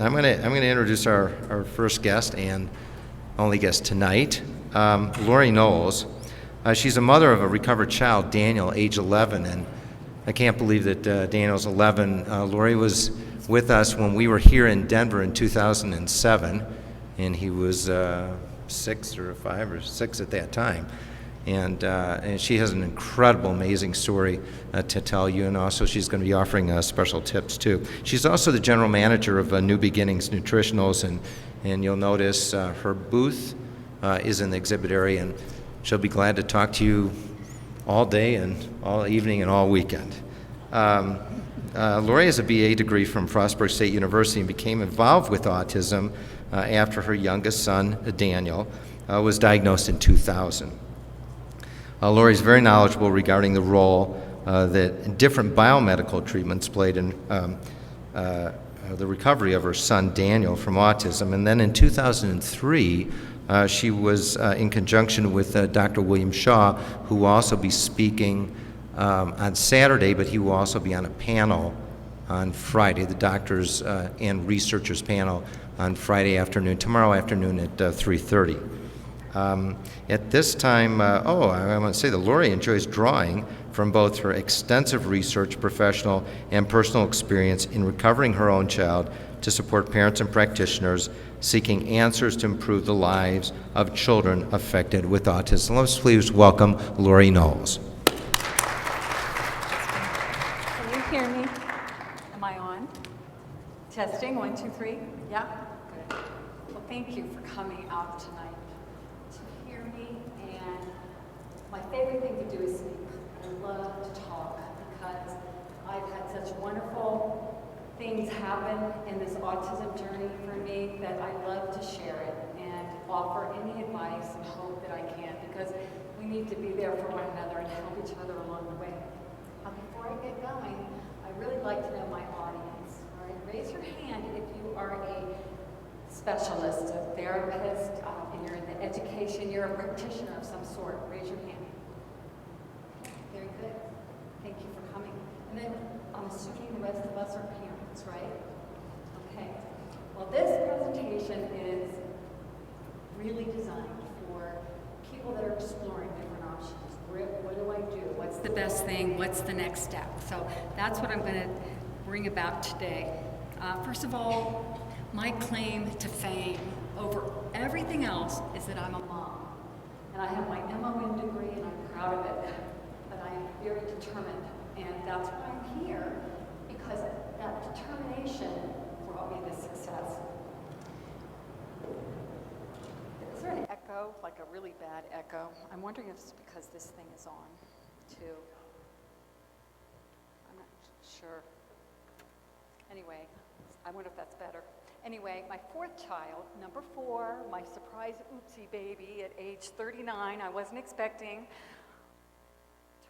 I'm gonna introduce our first guest and only guest tonight, Lori Knowles. She's a mother of a recovered child, Daniel, age 11, and I can't believe that Daniel's 11. Lori was with us when we were here in Denver in 2007, and he was 6 or 5 or 6 at that time. And she has an incredible, amazing story to tell you, and also she's going to be offering special tips too. She's also the general manager of New Beginnings Nutritionals, and you'll notice her booth is in the exhibit area, and she'll be glad to talk to you all day and all evening and all weekend. Lori has a BA degree from Frostburg State University and became involved with autism after her youngest son, Daniel, was diagnosed in 2000. Lori is very knowledgeable regarding the role that different biomedical treatments played in the recovery of her son Daniel from autism. And then in 2003, she was in conjunction with Dr. William Shaw, who will also be speaking on Saturday, but he will also be on a panel on Friday, the doctors and researchers panel on Friday afternoon, tomorrow afternoon at 3:30. At this time, I want to say that Lori enjoys drawing from both her extensive research, professional, and personal experience in recovering her own child to support parents and practitioners seeking answers to improve the lives of children affected with autism. Let's please welcome Lori Knowles. Can you hear me? Am I on? Testing, 1, 2, 3. Yeah? Good. Well, thank you for coming out tonight. And my favorite thing to do is speak. I love to talk because I've had such wonderful things happen in this autism journey for me that I love to share it and offer any advice and hope that I can, because we need to be there for one another and help each other along the way. Before I get going, I'd really like to know my audience. All right, raise your hand if you are a specialist, a therapist, and you're in the education, you're a practitioner of some sort. Raise your hand. Very good. Thank you for coming. And then I'm assuming the rest of us are parents, right? Okay. Well, this presentation is really designed for people that are exploring different options. What do I do? What's the best thing? What's the next step? So that's what I'm going to bring about today. First of all, my claim to fame over everything else is that I'm a mom. And I have my MON degree and I'm proud of it. But I am very determined. And that's why I'm here, because that determination brought me this success. Is there an echo, like a really bad echo? I'm wondering if it's because this thing is on, too. I'm not sure. Anyway, I wonder if that's better. Anyway, my 4th child, number 4, my surprise oopsie baby at age 39, I wasn't expecting,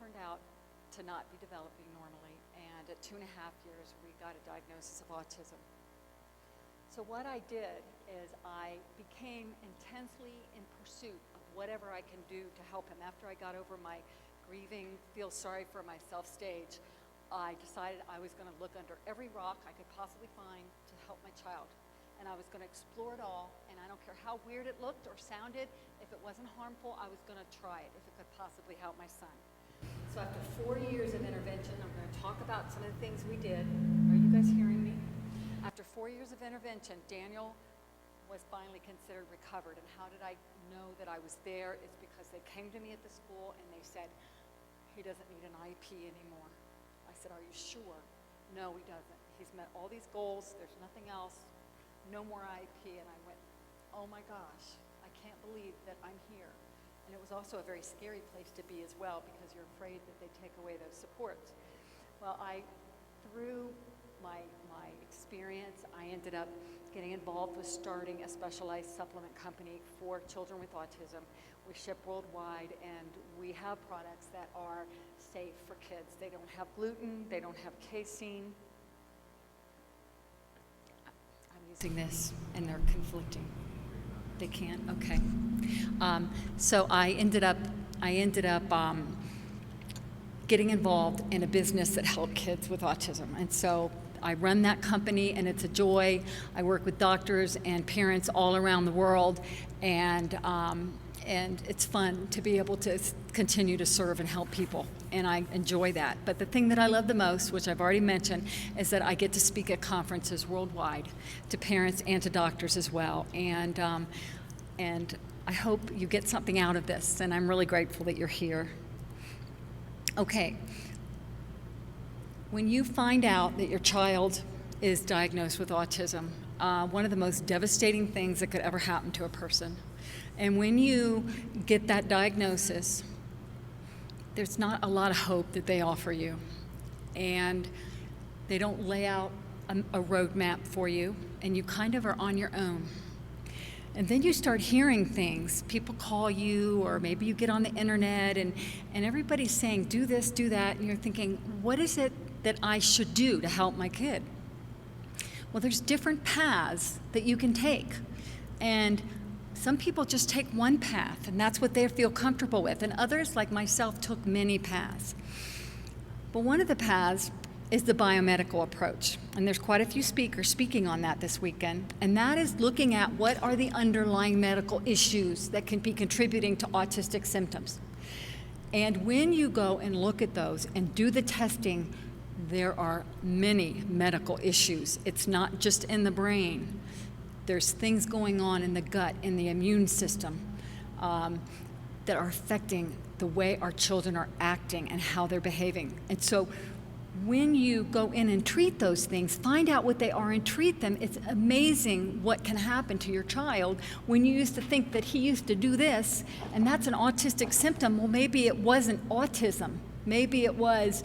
turned out to not be developing normally. And at 2.5 years, we got a diagnosis of autism. So what I did is I became intensely in pursuit of whatever I can do to help him. After I got over my grieving, feel sorry for myself stage, I decided I was going to look under every rock I could possibly find to help my child. And I was going to explore it all, and I don't care how weird it looked or sounded. If it wasn't harmful, I was going to try it if it could possibly help my son. So after 4 years of intervention, I'm going to talk about some of the things we did. Are you guys hearing me? After 4 years of intervention, Daniel was finally considered recovered. And how did I know that I was there? It's because they came to me at the school and they said, he doesn't need an IEP anymore. I said, are you sure? No, he doesn't. He's met all these goals. There's nothing else. No more IEP. And I went, oh my gosh, I can't believe that I'm here. And it was also a very scary place to be as well, because you're afraid that they take away those supports. Well, through my experience, I ended up getting involved with starting a specialized supplement company for children with autism. We ship worldwide, and we have products that are safe for kids. They don't have gluten, they don't have casein. Using this and they're conflicting. They can't? Okay. So I ended up getting involved in a business that helped kids with autism. And so I run that company, and it's a joy. I work with doctors and parents all around the world, and it's fun to be able to continue to serve and help people, and I enjoy that. But the thing that I love the most, which I've already mentioned, is that I get to speak at conferences worldwide to parents and to doctors as well, and I hope you get something out of this, and I'm really grateful that you're here. Okay. When you find out that your child is diagnosed with autism, one of the most devastating things that could ever happen to a person. And when you get that diagnosis, there's not a lot of hope that they offer you. And they don't lay out a roadmap for you, and you kind of are on your own. And then you start hearing things. People call you, or maybe you get on the internet, and everybody's saying, do this, do that, and you're thinking, what is it that I should do to help my kid? Well, there's different paths that you can take. And some people just take one path, and that's what they feel comfortable with. And others, like myself, took many paths. But one of the paths is the biomedical approach. And there's quite a few speakers speaking on that this weekend. And that is looking at what are the underlying medical issues that can be contributing to autistic symptoms. And when you go and look at those and do the testing, there are many medical issues. It's not just in the brain. There's things going on in the gut, in the immune system, that are affecting the way our children are acting and how they're behaving. And so when you go in and treat those things, find out what they are and treat them. It's amazing what can happen to your child when you used to think that he used to do this, and that's an autistic symptom. Well, maybe it wasn't autism. Maybe it was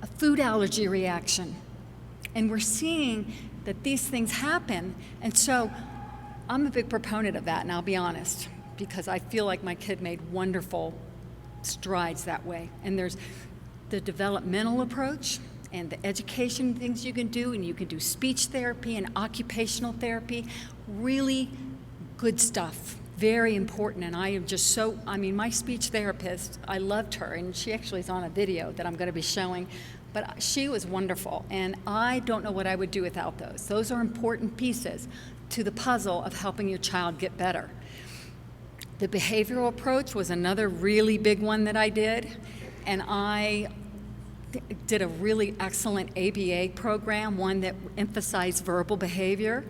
a food allergy reaction. And we're seeing that these things happen. And so I'm a big proponent of that, and I'll be honest, because I feel like my kid made wonderful strides that way. And there's the developmental approach and the education things you can do, and you can do speech therapy and occupational therapy, really good stuff, very important. And I am just my speech therapist, I loved her, and she actually is on a video that I'm going to be showing, but she was wonderful, and I don't know what I would do without those. Those are important pieces to the puzzle of helping your child get better. The behavioral approach was another really big one that I did, and I did a really excellent ABA program, one that emphasized verbal behavior,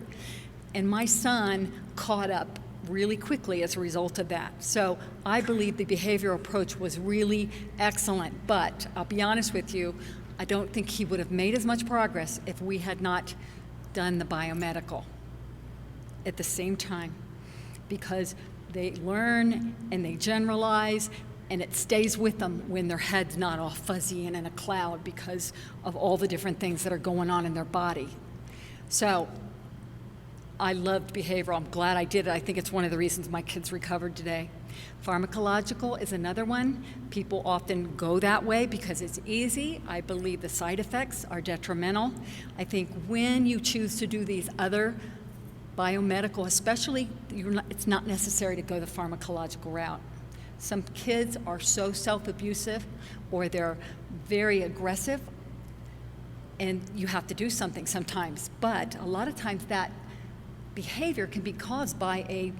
and my son caught up really quickly as a result of that. So I believe the behavioral approach was really excellent, but I'll be honest with you, I don't think he would have made as much progress if we had not done the biomedical at the same time, because they learn and they generalize, and it stays with them when their head's not all fuzzy and in a cloud because of all the different things that are going on in their body. So I loved behavioral. I'm glad I did it. I think it's one of the reasons my kids recovered today. Pharmacological is another one. People often go that way because it's easy. I believe the side effects are detrimental. I think when you choose to do these other biomedical, especially, it's not necessary to go the pharmacological route. Some kids are so self-abusive, or they're very aggressive, and you have to do something sometimes. But a lot of times that behavior can be caused by a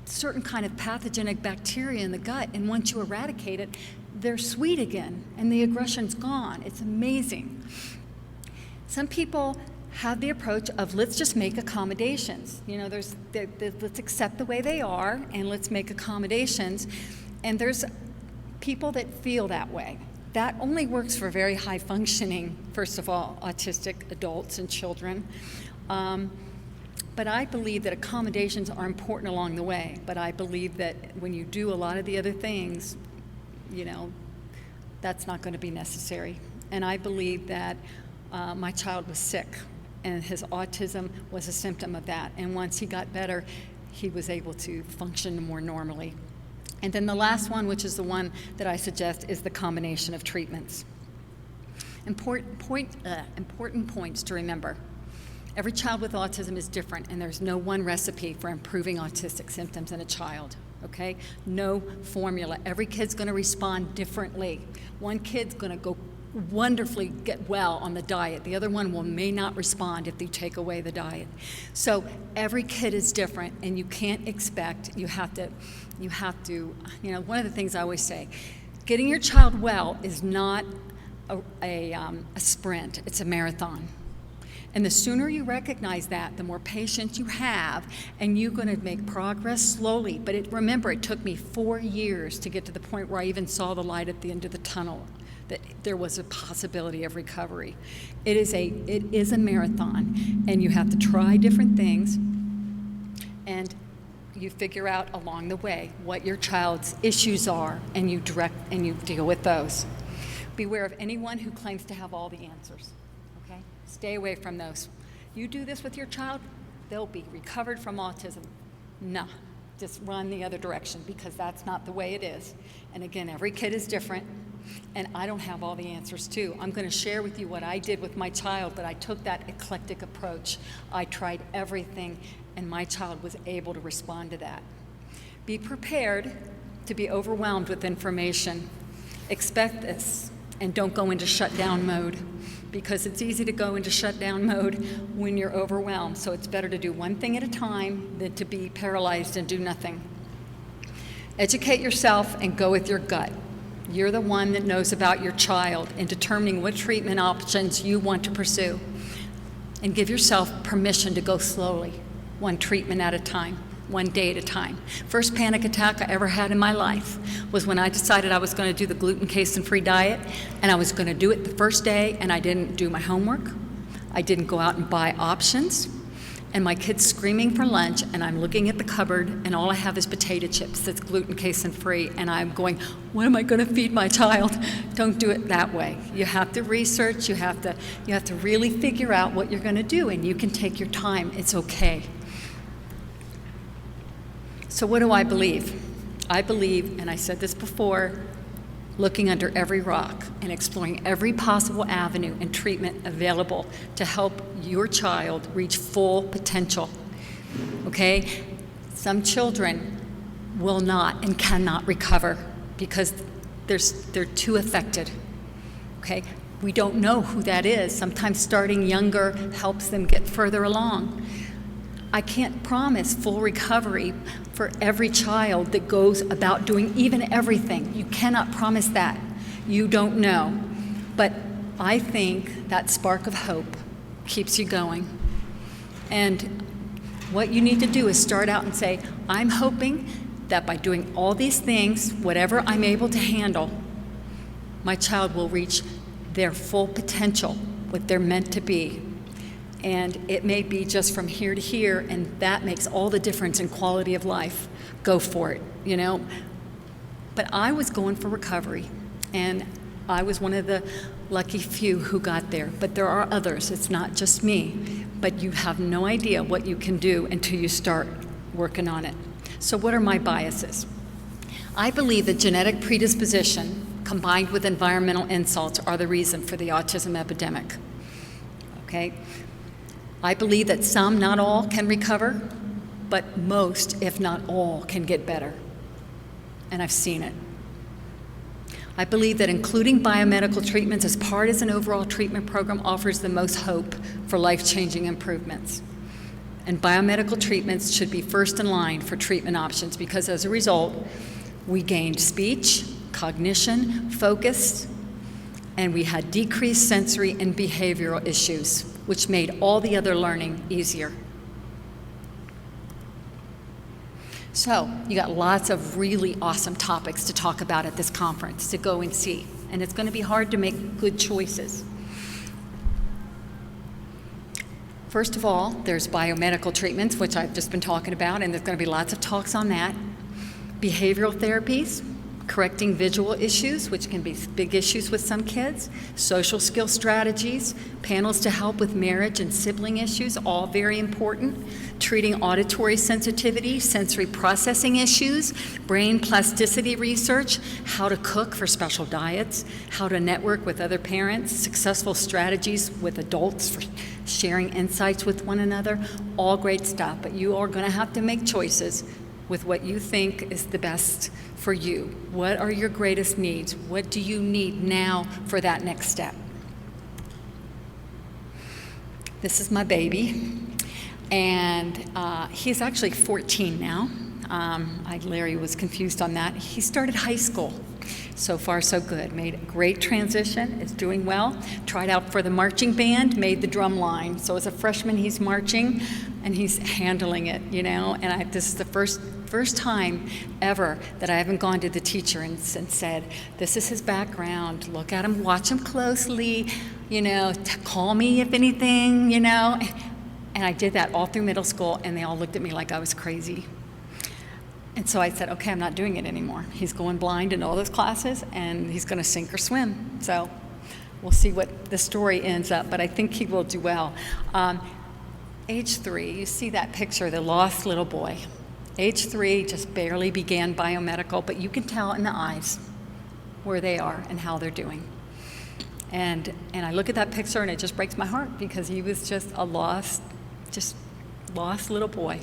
certain kind of pathogenic bacteria in the gut, and once you eradicate it, they're sweet again, and the aggression's gone. It's amazing. Some people have the approach of, let's just make accommodations. You know, let's accept the way they are, and let's make accommodations. And there's people that feel that way. That only works for very high functioning, first of all, autistic adults and children. But I believe that accommodations are important along the way. But I believe that when you do a lot of the other things, that's not going to be necessary. And I believe that my child was sick, and his autism was a symptom of that. And once he got better, he was able to function more normally. And then the last one, which is the one that I suggest, is the combination of treatments. Important points to remember. Every child with autism is different, and there's no one recipe for improving autistic symptoms in a child, okay? No formula. Every kid's going to respond differently. One kid's going to go wonderfully get well on the diet. The other one may not respond if you take away the diet. So every kid is different, and you can't expect, you have to, one of the things I always say, getting your child well is not a sprint, it's a marathon. And the sooner you recognize that, the more patience you have, and you're going to make progress slowly. But remember, it took me 4 years to get to the point where I even saw the light at the end of the tunnel, that there was a possibility of recovery. It is a marathon, and you have to try different things, and you figure out along the way what your child's issues are, and you deal with those. Beware of anyone who claims to have all the answers. Okay? Stay away from those. You do this with your child, they'll be recovered from autism. No, just run the other direction, because that's not the way it is. And again, every kid is different, and I don't have all the answers too. I'm going to share with you what I did with my child, but I took that eclectic approach. I tried everything, and my child was able to respond to that. Be prepared to be overwhelmed with information. Expect this, and don't go into shutdown mode, because it's easy to go into shutdown mode when you're overwhelmed. So it's better to do one thing at a time than to be paralyzed and do nothing. Educate yourself and go with your gut. You're the one that knows about your child in determining what treatment options you want to pursue. And give yourself permission to go slowly, one treatment at a time, one day at a time. First panic attack I ever had in my life was when I decided I was going to do the gluten, casein-free diet, and I was going to do it the first day, and I didn't do my homework. I didn't go out and buy options, and my kid's screaming for lunch, and I'm looking at the cupboard, and all I have is potato chips that's gluten, casein-free, and I'm going, what am I going to feed my child? Don't do it that way. You have to research. You have to really figure out what you're going to do, and you can take your time. It's okay. So what do I believe? I believe, and I said this before, looking under every rock and exploring every possible avenue and treatment available to help your child reach full potential, okay? Some children will not and cannot recover because they're too affected, okay? We don't know who that is. Sometimes starting younger helps them get further along. I can't promise full recovery for every child that goes about doing even everything. You cannot promise that. You don't know. But I think that spark of hope keeps you going. And what you need to do is start out and say, I'm hoping that by doing all these things, whatever I'm able to handle, my child will reach their full potential, what they're meant to be. And it may be just from here to here, and that makes all the difference in quality of life. Go for it, you know. But I was going for recovery, and I was one of the lucky few who got there. But there are others. It's not just me. But you have no idea what you can do until you start working on it. So what are my biases? I believe that genetic predisposition combined with environmental insults are the reason for the autism epidemic. Okay? I believe that some, not all, can recover, but most, if not all, can get better. And I've seen it. I believe that including biomedical treatments as part of an overall treatment program offers the most hope for life-changing improvements. And biomedical treatments should be first in line for treatment options because as a result, we gained speech, cognition, focus, and we had decreased sensory and behavioral issues, which made all the other learning easier. So you got lots of really awesome topics to talk about at this conference to go and see, and it's going to be hard to make good choices. First of all, there's biomedical treatments, which I've just been talking about, and there's going to be lots of talks on that. Behavioral therapies, correcting visual issues, which can be big issues with some kids, social skill strategies, panels to help with marriage and sibling issues, all very important, treating auditory sensitivity, sensory processing issues, brain plasticity research, how to cook for special diets, how to network with other parents, successful strategies with adults for sharing insights with one another, all great stuff, but you are going to have to make choices with what you think is the best for you. What are your greatest needs? What do you need now for that next step? This is my baby, and he's actually 14 now. Larry was confused on that. He started high school. So far, so good. Made a great transition, is doing well. Tried out for the marching band, made the drum line. So as a freshman, he's marching, and he's handling it, you know. And this is the first time ever that I haven't gone to the teacher and said, this is his background, look at him, watch him closely, you know, call me if anything, you know. And I did that all through middle school, and they all looked at me like I was crazy. And so I said, okay, I'm not doing it anymore. He's going blind in all those classes, and he's going to sink or swim. So we'll see what the story ends up, but I think he will do well. Age 3, you see that picture, the lost little boy. Age 3, just barely began biomedical, but you can tell in the eyes where they are and how they're doing. And I look at that picture, and it just breaks my heart, because he was just a lost little boy.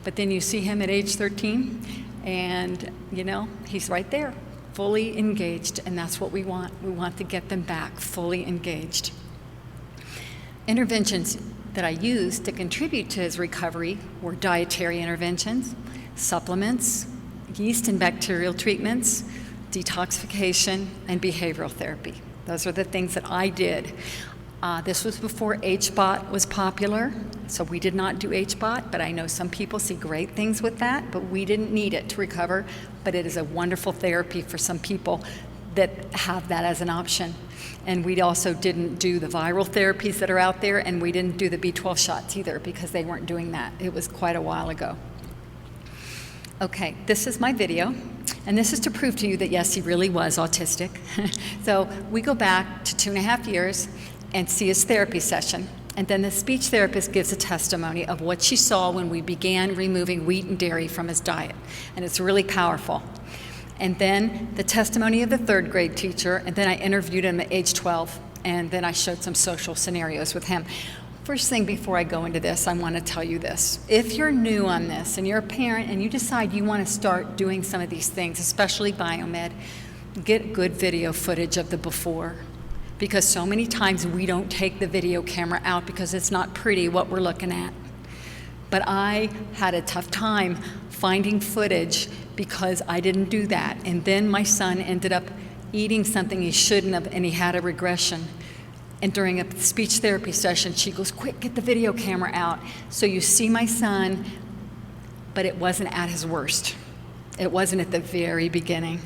But then you see him at age 13, and, you know, he's right there, fully engaged, and that's what we want. We want to get them back fully engaged. Interventions that I used to contribute to his recovery were dietary interventions, supplements, yeast and bacterial treatments, detoxification, and behavioral therapy. Those are the things that I did. This was before HBOT was popular, so we did not do HBOT, but I know some people see great things with that, but we didn't need it to recover, but it is a wonderful therapy for some people that have that as an option. And we also didn't do the viral therapies that are out there, and we didn't do the B12 shots either, because they weren't doing that. It was quite a while ago. Okay, this is my video, and this is to prove to you that yes, he really was autistic. So we go back to 2.5 years and see his therapy session. And then the speech therapist gives a testimony of what she saw when we began removing wheat and dairy from his diet. And it's really powerful. And then the testimony of the 3rd grade teacher, and then I interviewed him at age 12, and then I showed some social scenarios with him. First thing before I go into this, I want to tell you this. If you're new on this and you're a parent and you decide you want to start doing some of these things, especially biomed, get good video footage of the before. Because so many times we don't take the video camera out because it's not pretty what we're looking at. But I had a tough time finding footage because I didn't do that. And then my son ended up eating something he shouldn't have, and he had a regression. And during a speech therapy session, she goes, quick, get the video camera out. So you see my son, but it wasn't at his worst. It wasn't at the very beginning.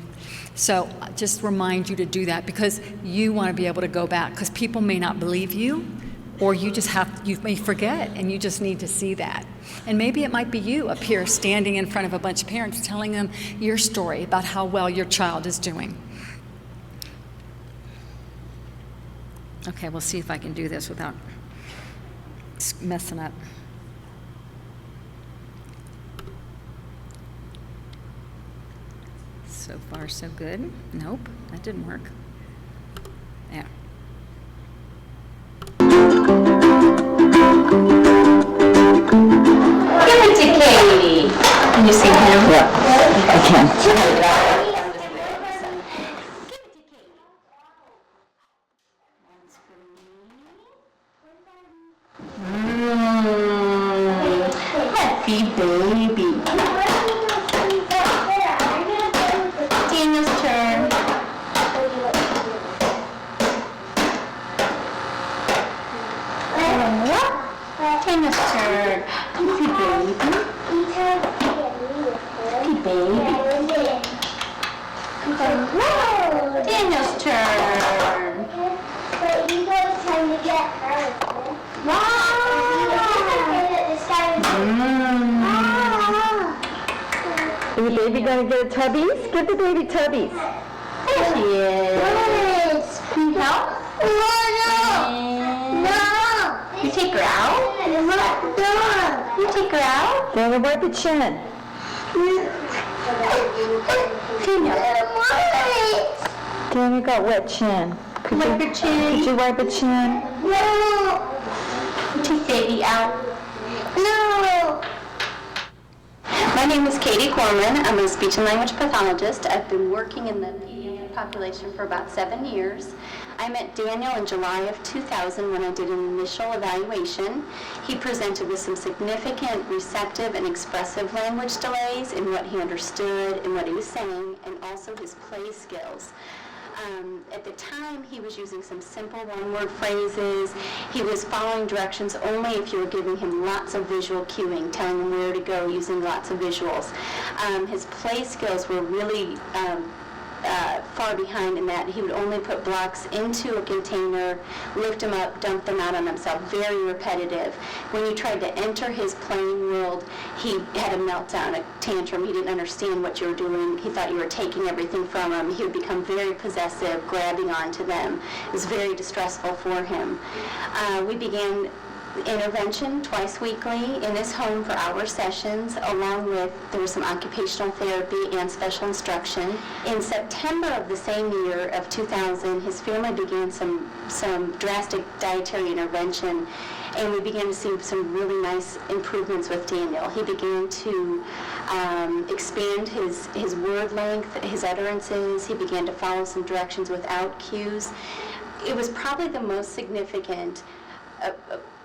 So I just remind you to do that, because you want to be able to go back, because people may not believe you, or you may forget, and you just need to see that. And maybe it might be you up here standing in front of a bunch of parents telling them your story about how well your child is doing. Okay, we'll see if I can do this without messing up. So far, so good. Nope, that didn't work. Yeah. Give it to Katie. Can you see him? Yeah, I can. Happy baby. Daniel's turn. Daniel's turn. Happy baby. Happy baby. Daniel's turn. But you guys time to get her. Wow. Is the baby going to get a Tubbies? Give the baby Tubbies. There she is. Can you help? No! You take her out? No! You take her out? Daniel, wipe your chin. Daniel got wet chin. Wipe your chin. Could you wipe a chin? No! You take baby out. No! My name is Katie Corman. I'm a speech and language pathologist. I've been working in the pediatric population for about 7 years. I met Daniel in July of 2000 when I did an initial evaluation. He presented with some significant receptive and expressive language delays in what he understood and what he was saying, and also his play skills. At the time, he was using some simple one-word phrases. He was following directions only if you were giving him lots of visual cueing, telling him where to go, using lots of visuals. His play skills were really far behind in that he would only put blocks into a container, lift them up, dump them out on himself, very repetitive. When you tried to enter his playing world, he had a meltdown, a tantrum. He didn't understand what you were doing. He thought you were taking everything from him. He would become very possessive, grabbing onto them. It was very distressful for him. We began intervention twice weekly in his home for hour sessions, along with there was some occupational therapy and special instruction. In September of the same year of 2000, his family began some drastic dietary intervention, and we began to see some really nice improvements with Daniel. He began to expand his word length, his utterances. He began to follow some directions without cues. It was probably the most significant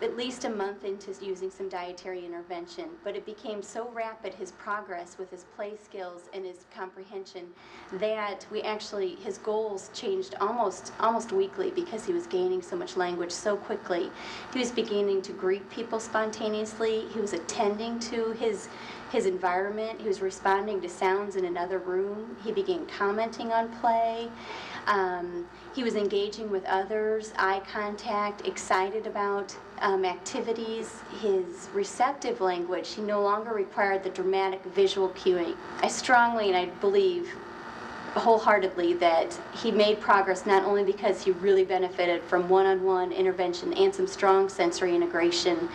at least a month into using some dietary intervention, but it became so rapid, his progress with his play skills and his comprehension, that his goals changed almost weekly because he was gaining so much language so quickly. He was beginning to greet people spontaneously. He was attending to his environment. He was responding to sounds in another room. He began commenting on play. He was engaging with others, eye contact, excited about activities. His receptive language, he no longer required the dramatic visual cueing. I strongly and I believe wholeheartedly that he made progress not only because he really benefited from one-on-one intervention and some strong sensory integration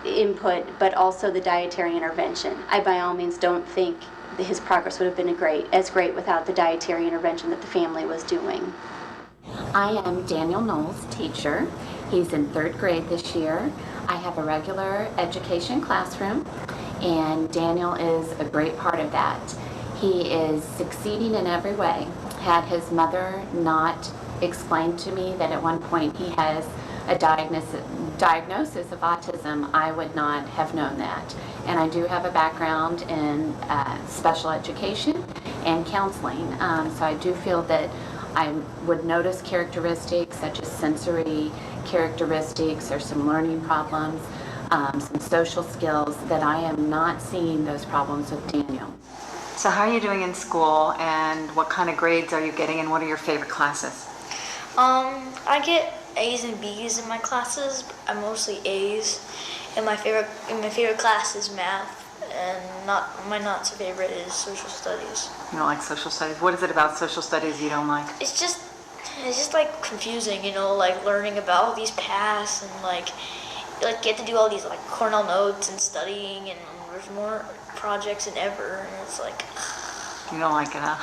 input, but also the dietary intervention. I by all means don't think that his progress would have been as great without the dietary intervention that the family was doing. I am Daniel Knowles' teacher. He's in 3rd grade this year. I have a regular education classroom, and Daniel is a great part of that. He is succeeding in every way. Had his mother not explained to me that at one point he has a diagnosis of autism, I would not have known that. And I do have a background in special education and counseling, so I do feel that I would notice characteristics such as sensory characteristics or some learning problems, some social skills, that I am not seeing those problems with Daniel. So how are you doing in school, and what kind of grades are you getting, and what are your favorite classes? I get A's and B's in my classes. I'm mostly A's, and my favorite class is math, and my not so favorite is social studies. You don't like social studies? What is it about social studies you don't like? It's just like confusing, like learning about all these paths and like get to do all these like Cornell notes and studying, and there's more projects than ever, and it's like you don't like it, huh?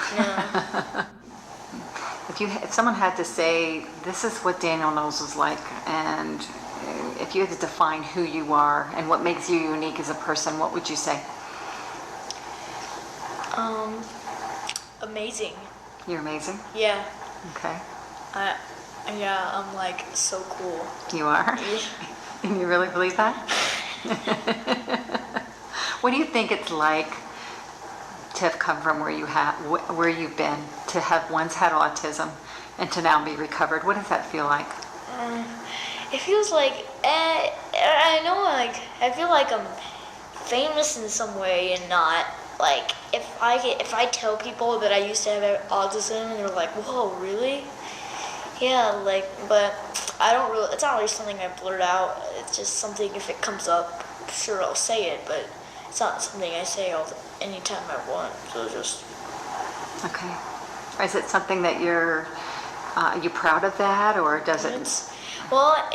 No. If someone had to say, this is what Daniel Knowles is like, and if you had to define who you are and what makes you unique as a person, what would you say? Amazing. You're amazing? Yeah. Okay. I'm like so cool. You are? Yeah. And you really believe that? What do you think it's like to have come from where you've been, to have once had autism and to now be recovered? What does that feel like? It feels like I feel like I'm famous in some way, and not like if I tell people that I used to have autism and they're like, whoa, really? Yeah, but I don't really. It's not really something I blurt out. It's just something, if it comes up, sure I'll say it, but it's not something I say anytime I want. So just. Okay. Is it something that are you proud of that, or does it?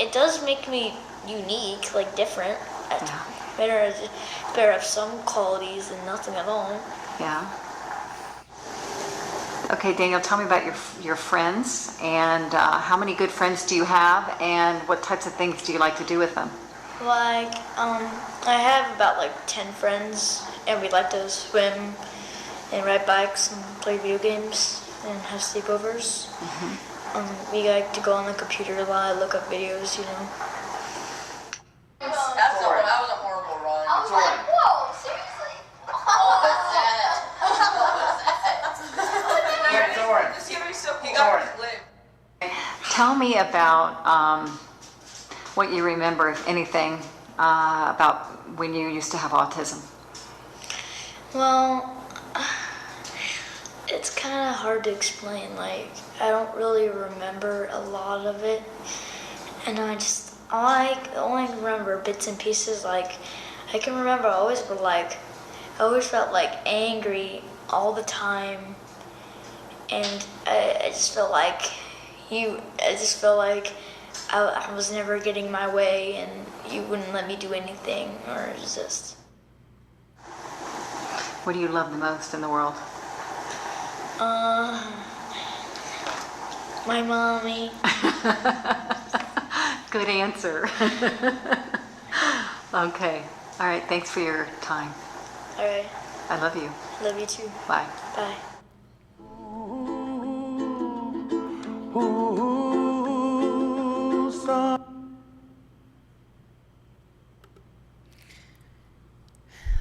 It does make me unique, like different. Yeah. Better have some qualities than nothing at all. Yeah. Okay, Daniel, tell me about your friends, and how many good friends do you have, and what types of things do you like to do with them? Like, I have about like 10 friends, and we like to swim and ride bikes and play video games and have sleepovers. We like to go on the computer a lot, look up videos, you know. That was a horrible run. I was like, whoa, seriously? What was that? He got flipped. Tell me about what you remember, if anything, about when you used to have autism. Well, it's kind of hard to explain. Like, I don't really remember a lot of it, and I only remember bits and pieces. Like, I can remember I always felt like angry all the time, and I just felt like I was never getting my way, and you wouldn't let me do anything or resist. What do you love the most in the world? My mommy. Good answer. Okay. All right. Thanks for your time. All right. I love you. Love you too. Bye. Bye.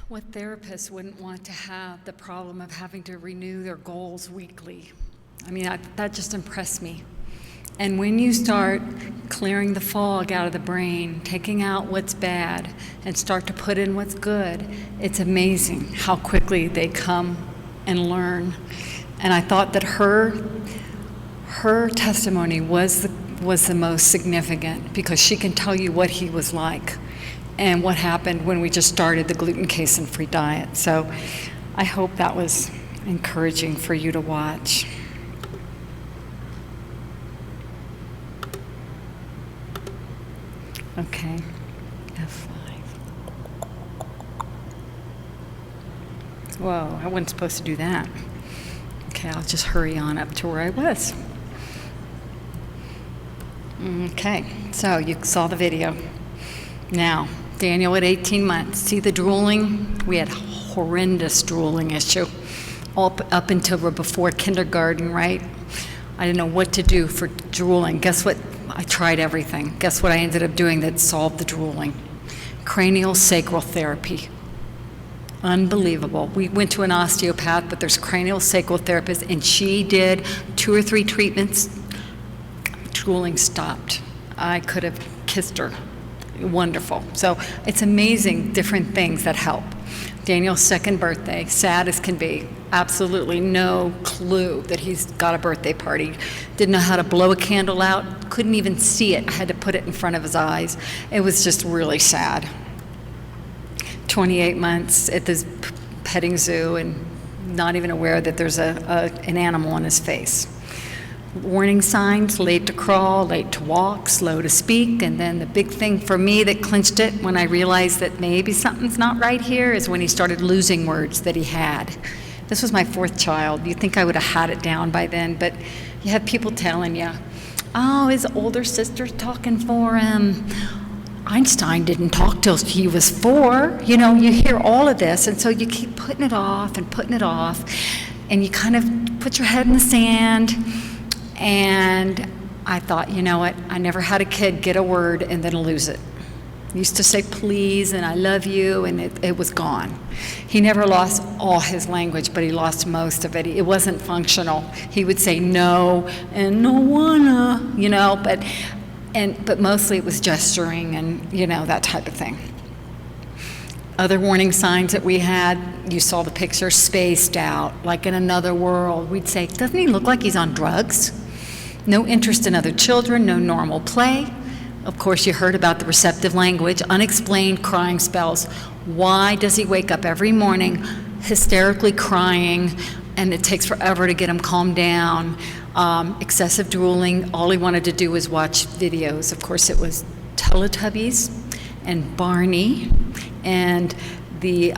What therapists wouldn't want to have the problem of having to renew their goals weekly? I mean, that just impressed me. And when you start clearing the fog out of the brain, taking out what's bad, and start to put in what's good, it's amazing how quickly they come and learn. And I thought that her testimony was the most significant, because she can tell you what he was like and what happened when we just started the gluten, casein-free diet. So I hope that was encouraging for you to watch. Okay, F5. Whoa, I wasn't supposed to do that. Okay, I'll just hurry on up to where I was. Okay, so you saw the video. Now, Daniel at 18 months, see the drooling? We had horrendous drooling issue up until before kindergarten, right? I didn't know what to do for drooling. Guess what? I tried everything. Guess what I ended up doing that solved the drooling? Cranial sacral therapy. Unbelievable. We went to an osteopath, but there's cranial sacral therapist, and she did 2 or 3 treatments. Drooling stopped. I could have kissed her. Wonderful. So it's amazing, different things that help. Daniel's 2nd birthday, sad as can be. Absolutely no clue that he's got a birthday party. Didn't know how to blow a candle out. Couldn't even see it. I had to put it in front of his eyes. It was just really sad. 28 months at this petting zoo and not even aware that there's an animal on his face. Warning signs: late to crawl, late to walk, slow to speak. And then the big thing for me that clinched it when I realized that maybe something's not right here is when he started losing words that he had. This was my 4th child. You'd think I would have had it down by then, but you have people telling you, oh, his older sister's talking for him. Einstein didn't talk till he was 4. You know, you hear all of this, and so you keep putting it off, and you kind of put your head in the sand. And I thought, you know what, I never had a kid get a word and then lose it. He used to say please and I love you, and it was gone. He never lost all his language, but he lost most of it. It wasn't functional. He would say no and no wanna, you know, but mostly it was gesturing and, you know, that type of thing. Other warning signs that we had, you saw the picture, spaced out, like in another world. We'd say, doesn't he look like he's on drugs? No interest in other children, no normal play. Of course, you heard about the receptive language, unexplained crying spells. Why does he wake up every morning hysterically crying, and it takes forever to get him calmed down? Excessive drooling. All he wanted to do was watch videos. Of course, it was Teletubbies and Barney and the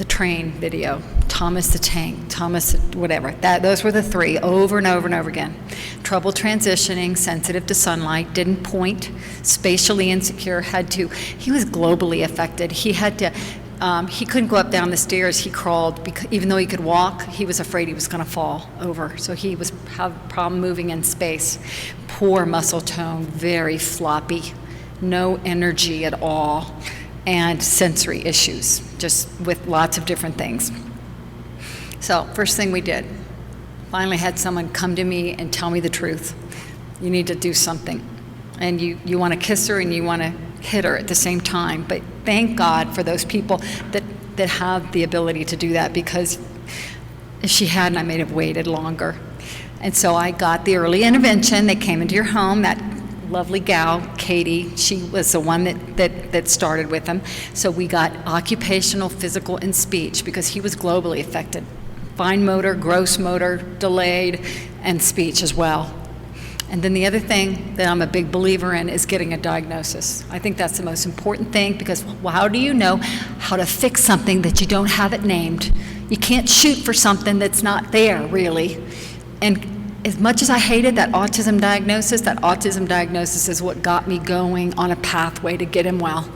train video. Thomas the Tank, Thomas whatever. Those were the three, over and over and over again. Trouble transitioning, sensitive to sunlight, didn't point, spatially insecure, he was globally affected. He couldn't go up down the stairs. He crawled, even though he could walk, he was afraid he was going to fall over. So he had a problem moving in space. Poor muscle tone, very floppy, no energy at all, and sensory issues, just with lots of different things. So first thing we did, finally had someone come to me and tell me the truth. You need to do something. And you want to kiss her and you want to hit her at the same time. But thank God for those people that have the ability to do that, because if she hadn't, I may have waited longer. And so I got the early intervention. They came into your home. That lovely gal, Katie, she was the one that started with him. So we got occupational, physical, and speech, because he was globally affected. Fine motor, gross motor, delayed, and speech as well. And then the other thing that I'm a big believer in is getting a diagnosis. I think that's the most important thing, because how do you know how to fix something that you don't have it named? You can't shoot for something that's not there, really. And as much as I hated that autism diagnosis is what got me going on a pathway to get him well.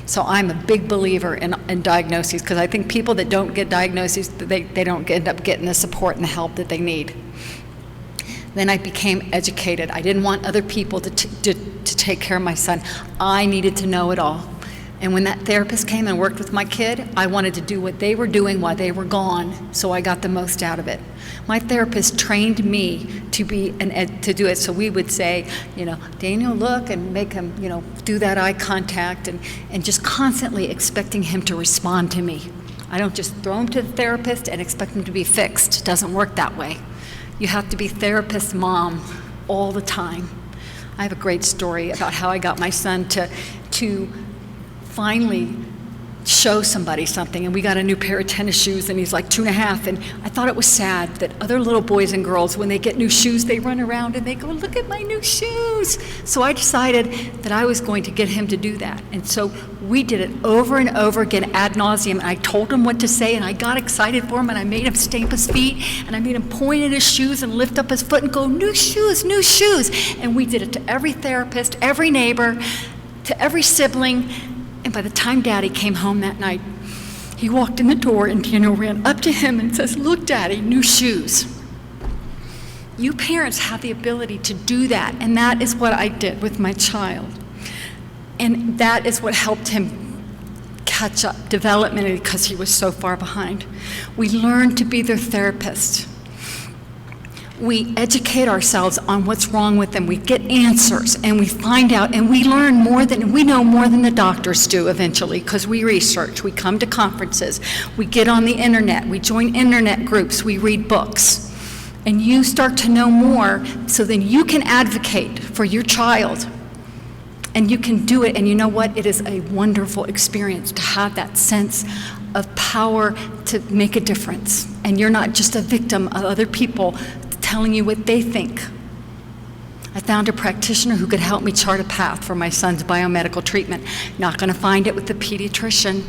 So I'm a big believer in diagnoses, because I think people that don't get diagnoses, they don't end up getting the support and the help that they need. Then I became educated. I didn't want other people to take care of my son. I needed to know it all. And when that therapist came and worked with my kid, I wanted to do what they were doing while they were gone, so I got the most out of it. My therapist trained me to do it. So we would say, Daniel, look, and make him, do that eye contact, and just constantly expecting him to respond to me. I don't just throw him to the therapist and expect him to be fixed. It doesn't work that way. You have to be therapist mom all the time. I have a great story about how I got my son to finally show somebody something, and we got a new pair of tennis shoes, and he's like 2.5, and I thought it was sad that other little boys and girls, when they get new shoes, they run around and they go, look at my new shoes. So I decided that I was going to get him to do that, and so we did it over and over again ad nauseum, and I told him what to say, and I got excited for him, and I made him stamp his feet, and I made him point at his shoes and lift up his foot and go, new shoes, and we did it to every therapist, every neighbor, to every sibling. And by the time Daddy came home that night, he walked in the door and Daniel ran up to him and says, look, Daddy, new shoes. You parents have the ability to do that, and that is what I did with my child. And that is what helped him catch up developmentally, because he was so far behind. We learned to be their therapist. We educate ourselves on what's wrong with them. We get answers, and we find out, and we know more than the doctors do eventually, because we research, we come to conferences, we get on the internet, we join internet groups, we read books, and you start to know more, so then you can advocate for your child, and you can do it. And you know what? It is a wonderful experience to have that sense of power to make a difference, and you're not just a victim of other people telling you what they think. I found a practitioner who could help me chart a path for my son's biomedical treatment. Not going to find it with the pediatrician.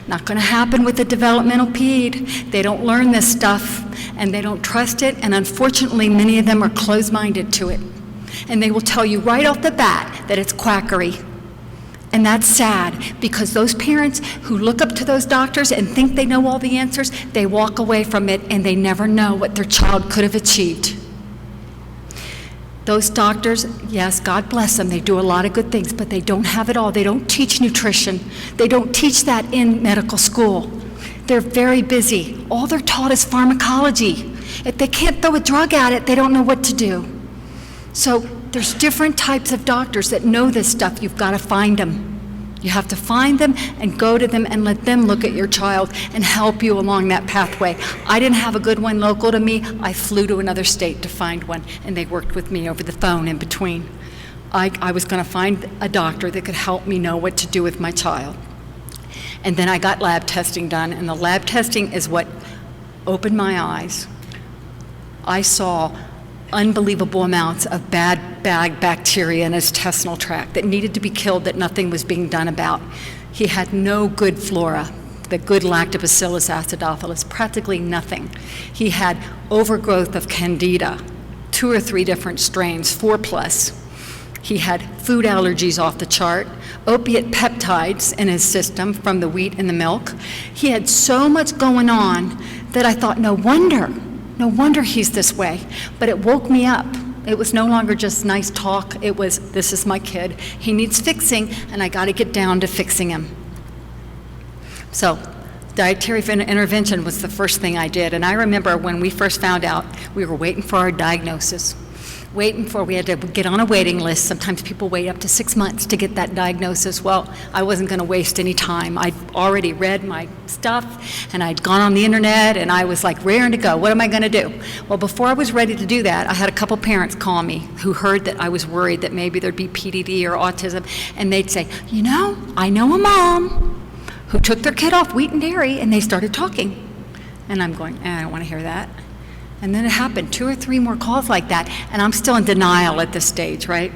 Not going to happen with the developmental ped. They don't learn this stuff, and they don't trust it, and unfortunately many of them are closed-minded to it. And they will tell you right off the bat that it's quackery. And that's sad, because those parents who look up to those doctors and think they know all the answers, they walk away from it and they never know what their child could have achieved. Those doctors, yes, God bless them, they do a lot of good things, but they don't have it all. They don't teach nutrition. They don't teach that in medical school. They're very busy. All they're taught is pharmacology. If they can't throw a drug at it, they don't know what to do. So there's different types of doctors that know this stuff. You've got to find them. You have to find them and go to them and let them look at your child and help you along that pathway. I didn't have a good one local to me. I flew to another state to find one, and they worked with me over the phone in between. I was going to find a doctor that could help me know what to do with my child. And then I got lab testing done, and the lab testing is what opened my eyes. I saw unbelievable amounts of bad bacteria in his intestinal tract that needed to be killed, that nothing was being done about. He had no good flora, the good Lactobacillus acidophilus, practically nothing. He had overgrowth of Candida, 2 or 3 different strains, 4+. He had food allergies off the chart, opiate peptides in his system from the wheat and the milk. He had so much going on that I thought, no wonder he's this way. But it woke me up. It was no longer just nice talk. It was, this is my kid. He needs fixing, and I got to get down to fixing him. So dietary intervention was the first thing I did. And I remember when we first found out, we were waiting for our diagnosis. We had to get on a waiting list. Sometimes people wait up to 6 months to get that diagnosis. Well, I wasn't going to waste any time. I'd already read my stuff, and I'd gone on the internet, and I was like raring to go. What am I going to do? Well, before I was ready to do that, I had a couple parents call me who heard that I was worried that maybe there'd be PDD or autism, and they'd say, you know, I know a mom who took their kid off wheat and dairy, and they started talking. And I'm going, I don't want to hear that. And then it happened, 2 or 3 more calls like that, and I'm still in denial at this stage, right?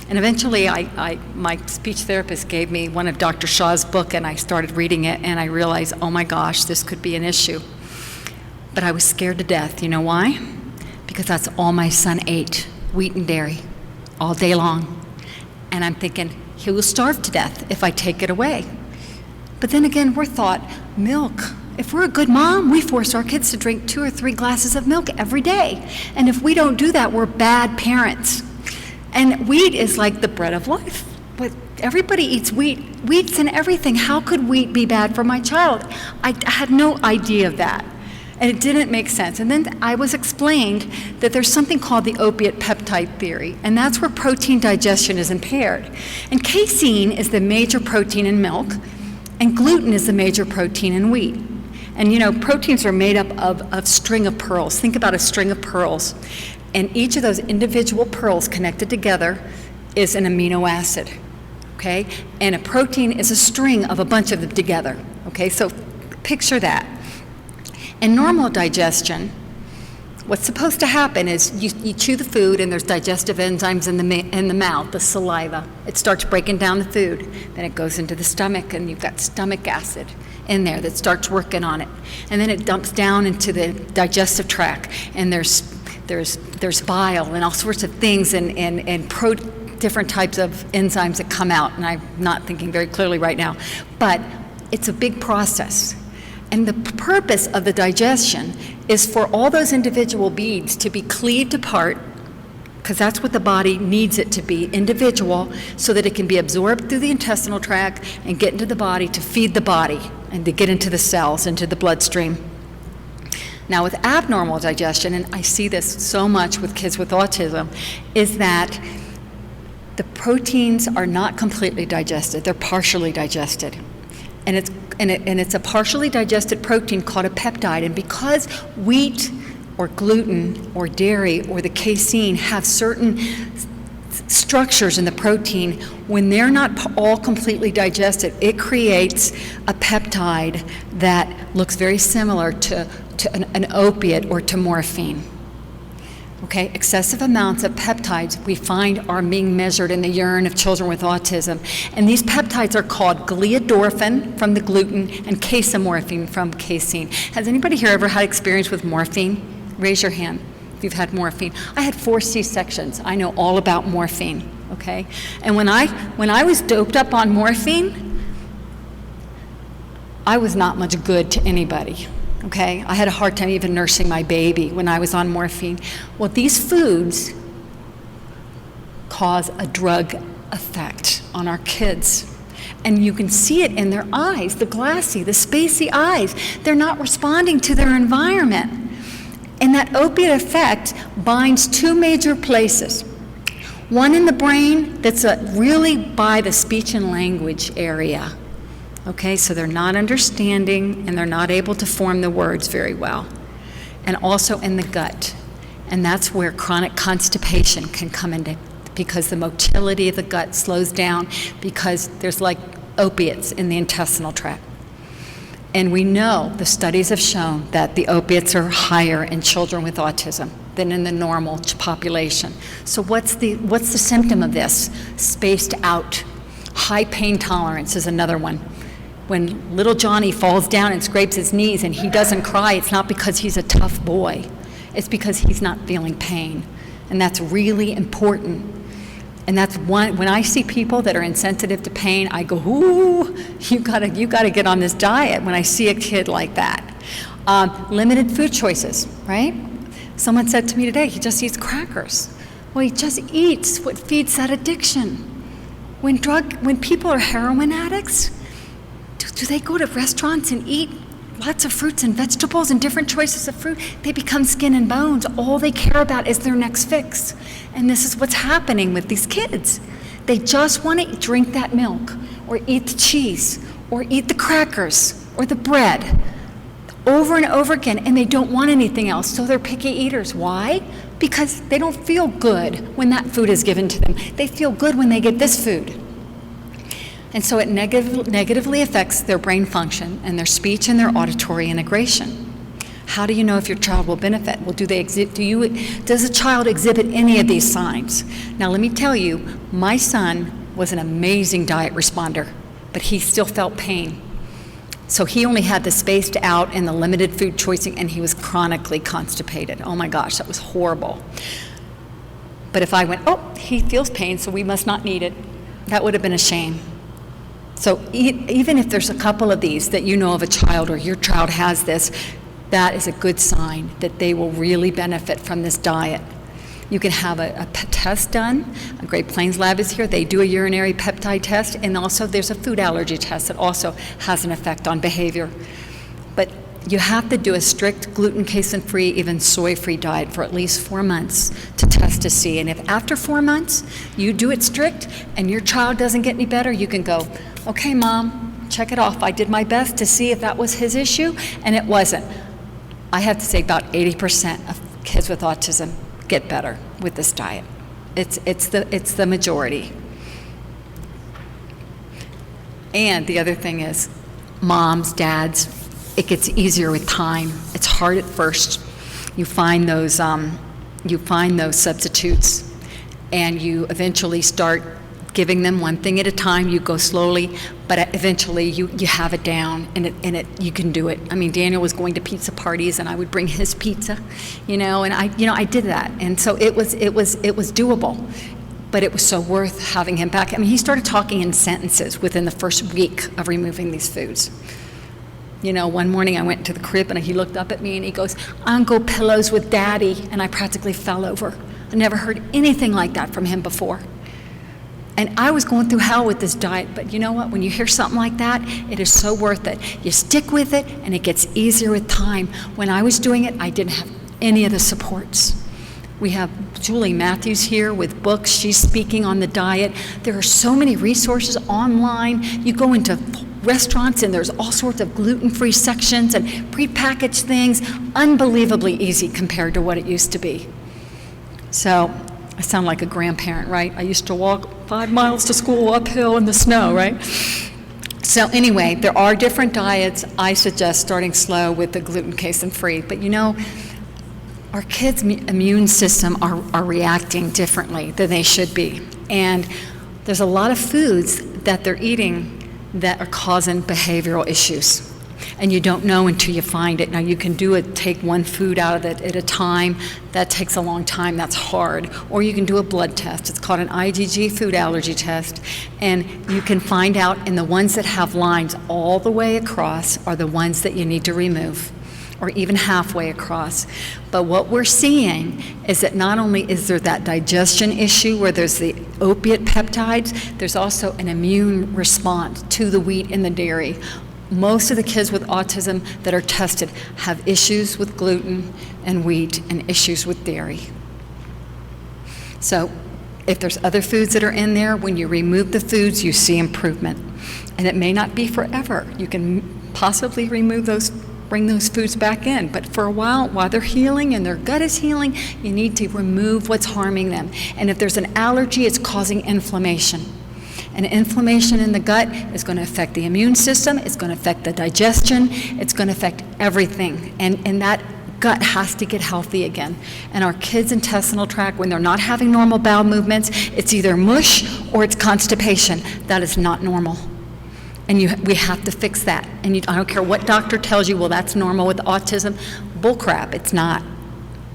And eventually, my speech therapist gave me one of Dr. Shaw's book, and I started reading it, and I realized, oh my gosh, this could be an issue. But I was scared to death. You know why? Because that's all my son ate, wheat and dairy, all day long. And I'm thinking, he will starve to death if I take it away. But then again, we're thought, milk. If we're a good mom, we force our kids to drink 2 or 3 glasses of milk every day. And if we don't do that, we're bad parents. And wheat is like the bread of life. But everybody eats wheat. Wheat's in everything. How could wheat be bad for my child? I had no idea of that. And it didn't make sense. And then I was explained that there's something called the opiate peptide theory, and that's where protein digestion is impaired. And casein is the major protein in milk, and gluten is the major protein in wheat. And you know, proteins are made up of a string of pearls. Think about a string of pearls. And each of those individual pearls connected together is an amino acid, okay? And a protein is a string of a bunch of them together, okay? So picture that. In normal digestion, what's supposed to happen is you chew the food and there's digestive enzymes in the mouth, the saliva. It starts breaking down the food. Then it goes into the stomach and you've got stomach acid in there that starts working on it. And then it dumps down into the digestive tract, and there's bile and all sorts of things and different types of enzymes that come out. And I'm not thinking very clearly right now, but it's a big process. And the purpose of the digestion is for all those individual beads to be cleaved apart, because that's what the body needs it to be, individual, so that it can be absorbed through the intestinal tract and get into the body to feed the body and to get into the cells, into the bloodstream. Now with abnormal digestion, and I see this so much with kids with autism, is that the proteins are not completely digested, they're partially digested. And it's a partially digested protein called a peptide, and because wheat or gluten or dairy or the casein have certain structures in the protein, when they're not all completely digested, it creates a peptide that looks very similar to an opiate or to morphine. Okay, excessive amounts of peptides we find are being measured in the urine of children with autism. And these peptides are called gliadorphin from the gluten and casomorphin from casein. Has anybody here ever had experience with morphine? Raise your hand if you've had morphine. I had 4 C-sections. I know all about morphine, okay? And when I was doped up on morphine, I was not much good to anybody. Okay, I had a hard time even nursing my baby when I was on morphine. Well, these foods cause a drug effect on our kids. And you can see it in their eyes, the glassy, the spacey eyes. They're not responding to their environment. And that opiate effect binds 2 major places. One in the brain that's really by the speech and language area. Okay, so they're not understanding and they're not able to form the words very well. And also in the gut. And that's where chronic constipation can come into, because the motility of the gut slows down because there's like opiates in the intestinal tract. And we know, the studies have shown that the opiates are higher in children with autism than in the normal population. So what's the symptom of this? Spaced out. High pain tolerance is another one. when little Johnny falls down and scrapes his knees and he doesn't cry, it's not because he's a tough boy. It's because he's not feeling pain. And that's really important. And that's one, when I see people that are insensitive to pain, I go, ooh, you gotta get on this diet when I see a kid like that. Limited food choices, right? Someone said to me today, he just eats crackers. Well, he just eats what feeds that addiction. When people are heroin addicts, do they go to restaurants and eat lots of fruits and vegetables and different choices of fruit? They become skin and bones. All they care about is their next fix. And this is what's happening with these kids. They just want to drink that milk or eat the cheese or eat the crackers or the bread over and over again, and they don't want anything else, so they're picky eaters. Why? Because they don't feel good when that food is given to them. They feel good when they get this food. And so it negatively affects their brain function and their speech and their auditory integration. How do you know if your child will benefit? Well, does a child exhibit any of these signs? Now, let me tell you, my son was an amazing diet responder, but he still felt pain. So he only had the spaced out and the limited food choicing, and he was chronically constipated. Oh my gosh, that was horrible. But if I went, oh, he feels pain, so we must not need it, that would have been a shame. So even if there's a couple of these that you know of a child or your child has this, that is a good sign that they will really benefit from this diet. You can have a test done. A Great Plains Lab is here. They do a urinary peptide test, and also there's a food allergy test that also has an effect on behavior. But you have to do a strict gluten, casein-free, even soy-free diet for at least 4 months to test to see. And if after 4 months you do it strict and your child doesn't get any better, you can go, okay, Mom, check it off. I did my best to see if that was his issue, and it wasn't. I have to say about 80% of kids with autism get better with this diet. It's the majority. And the other thing is, moms, dads, it gets easier with time. It's hard at first. You find those substitutes, and you eventually start giving them one thing at a time. You go slowly, but eventually you have it down, and you can do it. I mean, Daniel was going to pizza parties, and I would bring his pizza, and I did that, and so it was doable, but it was so worth having him back. I mean, he started talking in sentences within the first week of removing these foods. One morning I went to the crib, and he looked up at me, and he goes, "I'm gonna go pillows with Daddy," and I practically fell over. I never heard anything like that from him before. And I was going through hell with this diet, but you know what? When you hear something like that, it is so worth it. You stick with it, and it gets easier with time. When I was doing it, I didn't have any of the supports. We have Julie Matthews here with books. She's speaking on the diet. There are so many resources online. You go into restaurants, and there's all sorts of gluten-free sections and prepackaged things. Unbelievably easy compared to what it used to be. So I sound like a grandparent, right? I used to walk 5 miles to school uphill in the snow, right? So anyway, there are different diets. I suggest starting slow with the gluten, casein-free. But our kids' immune system are reacting differently than they should be. And there's a lot of foods that they're eating that are causing behavioral issues. And you don't know until you find it. Now, you can take one food out of it at a time. That takes a long time. That's hard. Or you can do a blood test. It's called an IgG food allergy test. And you can find out, and the ones that have lines all the way across are the ones that you need to remove, or even halfway across. But what we're seeing is that not only is there that digestion issue where there's the opiate peptides, there's also an immune response to the wheat and the dairy. Most of the kids with autism that are tested have issues with gluten and wheat and issues with dairy. So if there's other foods that are in there, when you remove the foods, you see improvement. And it may not be forever. You can possibly bring those foods back in. But for a while they're healing and their gut is healing, you need to remove what's harming them. And if there's an allergy, it's causing inflammation. And inflammation in the gut is going to affect the immune system, it's going to affect the digestion, it's going to affect everything. And that gut has to get healthy again. And our kids' intestinal tract, when they're not having normal bowel movements, it's either mush or it's constipation. That is not normal. And we have to fix that. And I don't care what doctor tells you, well, that's normal with autism. Bull crap, it's not.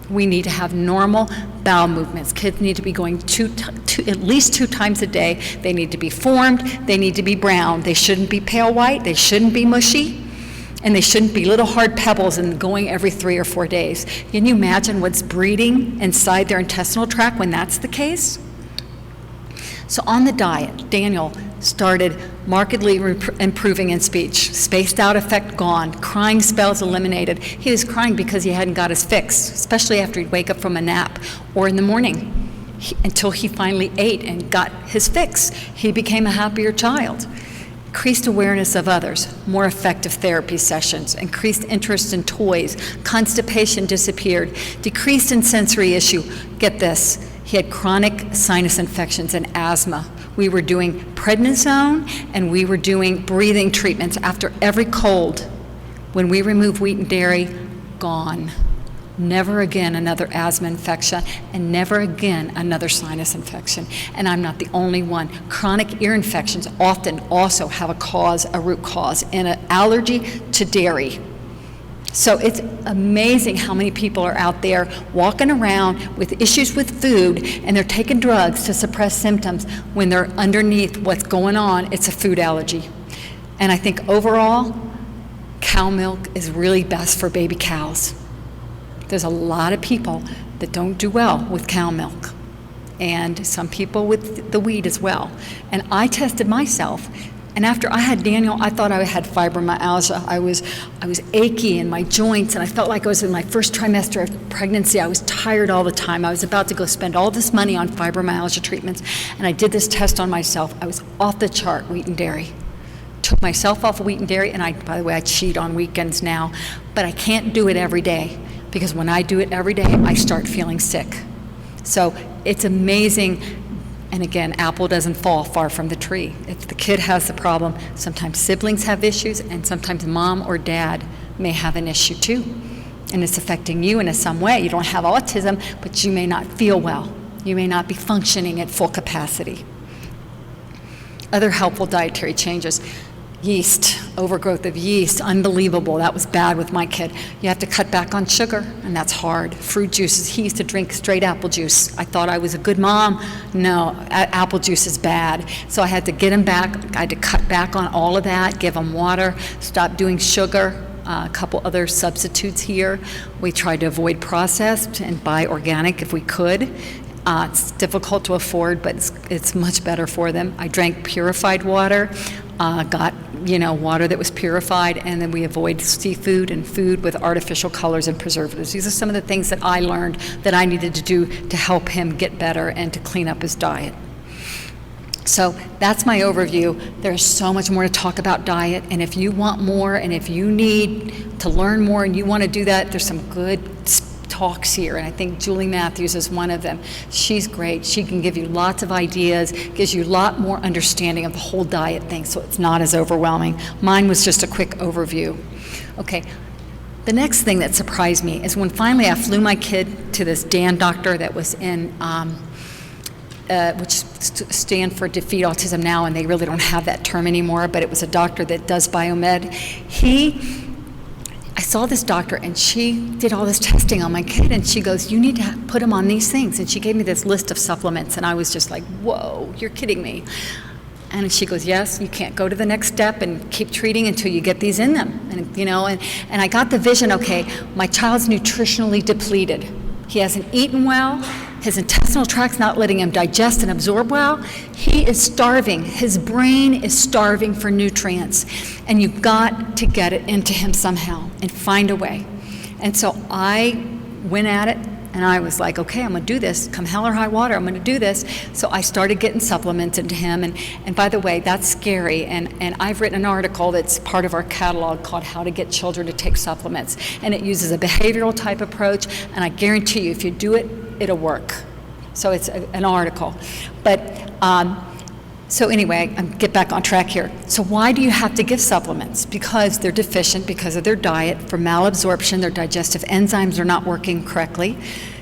We need to have normal bowel movements. Kids need to be going at least 2 times a day. They need to be formed. They need to be brown. They shouldn't be pale white. They shouldn't be mushy. And they shouldn't be little hard pebbles and going every 3 or 4 days. Can you imagine what's breeding inside their intestinal tract when that's the case? So on the diet, Daniel started markedly improving in speech. Spaced out affect gone. Crying spells eliminated. He was crying because he hadn't got his fix, especially after he'd wake up from a nap or in the morning. Until he finally ate and got his fix, he became a happier child. Increased awareness of others, more effective therapy sessions, increased interest in toys, constipation disappeared, decreased in sensory issue. Get this, he had chronic sinus infections and asthma. We were doing prednisone and we were doing breathing treatments after every cold. When we removed wheat and dairy, gone. Never again another asthma infection, and never again another sinus infection. And I'm not the only one. Chronic ear infections often also have a root cause in an allergy to dairy. So it's amazing how many people are out there walking around with issues with food, and they're taking drugs to suppress symptoms when they're underneath what's going on. It's a food allergy. And I think overall, cow milk is really best for baby cows. There's a lot of people that don't do well with cow milk, and some people with the wheat as well. And I tested myself, and after I had Daniel, I thought I had fibromyalgia. I was achy in my joints, and I felt like I was in my first trimester of pregnancy. I was tired all the time. I was about to go spend all this money on fibromyalgia treatments, and I did this test on myself. I was off the chart, wheat and dairy. Took myself off of wheat and dairy, and by the way, I cheat on weekends now, but I can't do it every day. Because when I do it every day, I start feeling sick. So it's amazing. And again, apple doesn't fall far from the tree. If the kid has the problem, sometimes siblings have issues, and sometimes mom or dad may have an issue too. And it's affecting you in some way. You don't have autism, but you may not feel well. You may not be functioning at full capacity. Other helpful dietary changes. Yeast, overgrowth of yeast, unbelievable. That was bad with my kid. You have to cut back on sugar, and that's hard. Fruit juices, he used to drink straight apple juice. I thought I was a good mom. No, apple juice is bad. So I had to get him back. I had to cut back on all of that, give him water, stop doing sugar, a couple other substitutes here. We tried to avoid processed and buy organic if we could. It's difficult to afford, but it's much better for them. I drank purified water, got water that was purified, and then we avoid seafood and food with artificial colors and preservatives. These are some of the things that I learned that I needed to do to help him get better and to clean up his diet. So that's my overview. There's so much more to talk about diet, and if you want more and if you need to learn more and you want to do that, there's some good talks here, and I think Julie Matthews is one of them. She's great. She can give you lots of ideas, gives you a lot more understanding of the whole diet thing, so it's not as overwhelming. Mine was just a quick overview. Okay, the next thing that surprised me is when finally I flew my kid to this Dan doctor that was in, which stand for Defeat Autism Now, and they really don't have that term anymore, but it was a doctor that does biomed. I saw this doctor, and she did all this testing on my kid, and she goes, you need to put him on these things. And she gave me this list of supplements, and I was just like, whoa, you're kidding me. And she goes, yes, you can't go to the next step and keep treating until you get these in them. And I got the vision, okay, my child's nutritionally depleted. He hasn't eaten well. His intestinal tract's not letting him digest and absorb well. He is starving. His brain is starving for nutrients. And you've got to get it into him somehow and find a way. And so I went at it, and I was like, okay, I'm going to do this. Come hell or high water, I'm going to do this. So I started getting supplements into him. And by the way, that's scary. And I've written an article that's part of our catalog called How to Get Children to Take Supplements. And it uses a behavioral type approach. And I guarantee you, if you do it, it'll work. So it's an article. But so anyway, get back on track here. So why do you have to give supplements? Because they're deficient because of their diet. For malabsorption, their digestive enzymes are not working correctly.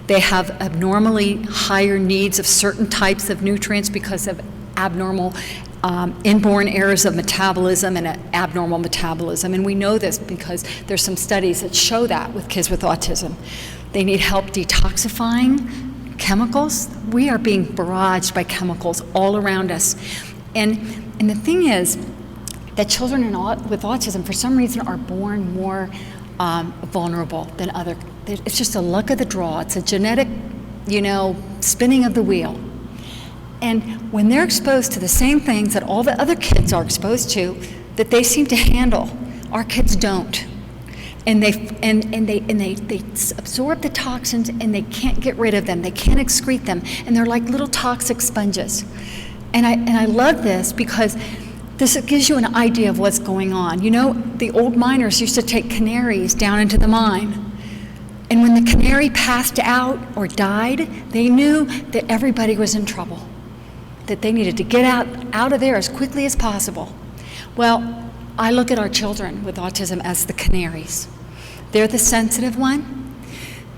They have abnormally higher needs of certain types of nutrients because of abnormal inborn errors of metabolism and abnormal metabolism. And we know this because there's some studies that show that with kids with autism. They need help detoxifying chemicals. We are being barraged by chemicals all around us. And the thing is that children with autism, for some reason, are born more vulnerable than other. It's just a luck of the draw. It's a genetic, spinning of the wheel. And when they're exposed to the same things that all the other kids are exposed to, that they seem to handle, our kids don't. And they absorb the toxins and they can't get rid of them. They can't excrete them, and they're like little toxic sponges. And I love this because this gives you an idea of what's going on. The old miners used to take canaries down into the mine. And when the canary passed out or died, they knew that everybody was in trouble, that they needed to get out of there as quickly as possible. Well, I look at our children with autism as the canaries. They're the sensitive one.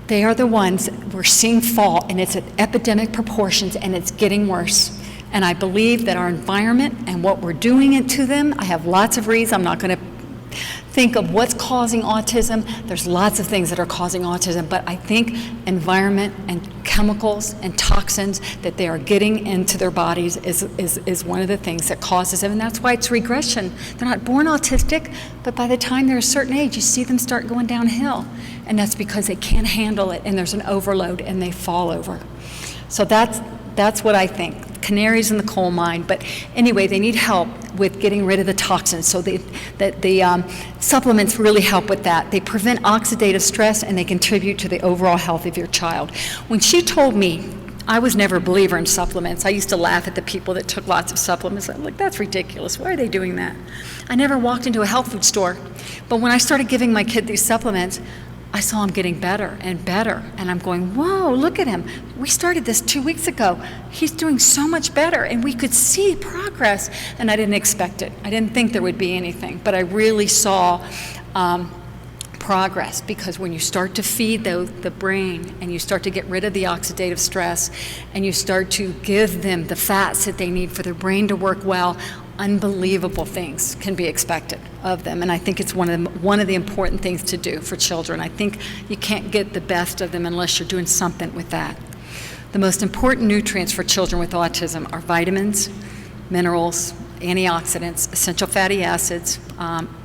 They are the ones we're seeing fall, and it's at epidemic proportions, and it's getting worse. And I believe that our environment and what we're doing it to them, I have lots of reasons. I'm not going to think of what's causing autism. There's lots of things that are causing autism, but I think environment and chemicals and toxins that they are getting into their bodies is one of the things that causes them, and that's why it's regression. They're not born autistic, but by the time they're a certain age, you see them start going downhill, and that's because they can't handle it, and there's an overload, and they fall over. So that's what I think. Canaries in the coal mine. But anyway, they need help with getting rid of the toxins. So the supplements really help with that. They prevent oxidative stress, and they contribute to the overall health of your child. When she told me, I was never a believer in supplements. I used to laugh at the people that took lots of supplements. I'm like, that's ridiculous. Why are they doing that? I never walked into a health food store. But when I started giving my kid these supplements, I saw him getting better and better, and I'm going, whoa, look at him. We started this 2 weeks ago. He's doing so much better, and we could see progress, and I didn't expect it. I didn't think there would be anything, but I really saw progress, because when you start to feed the brain, and you start to get rid of the oxidative stress, and you start to give them the fats that they need for their brain to work well, unbelievable things can be expected of them. And I think it's one of the important things to do for children. I think you can't get the best of them unless you're doing something with that. The most important nutrients for children with autism are vitamins, minerals, antioxidants, essential fatty acids,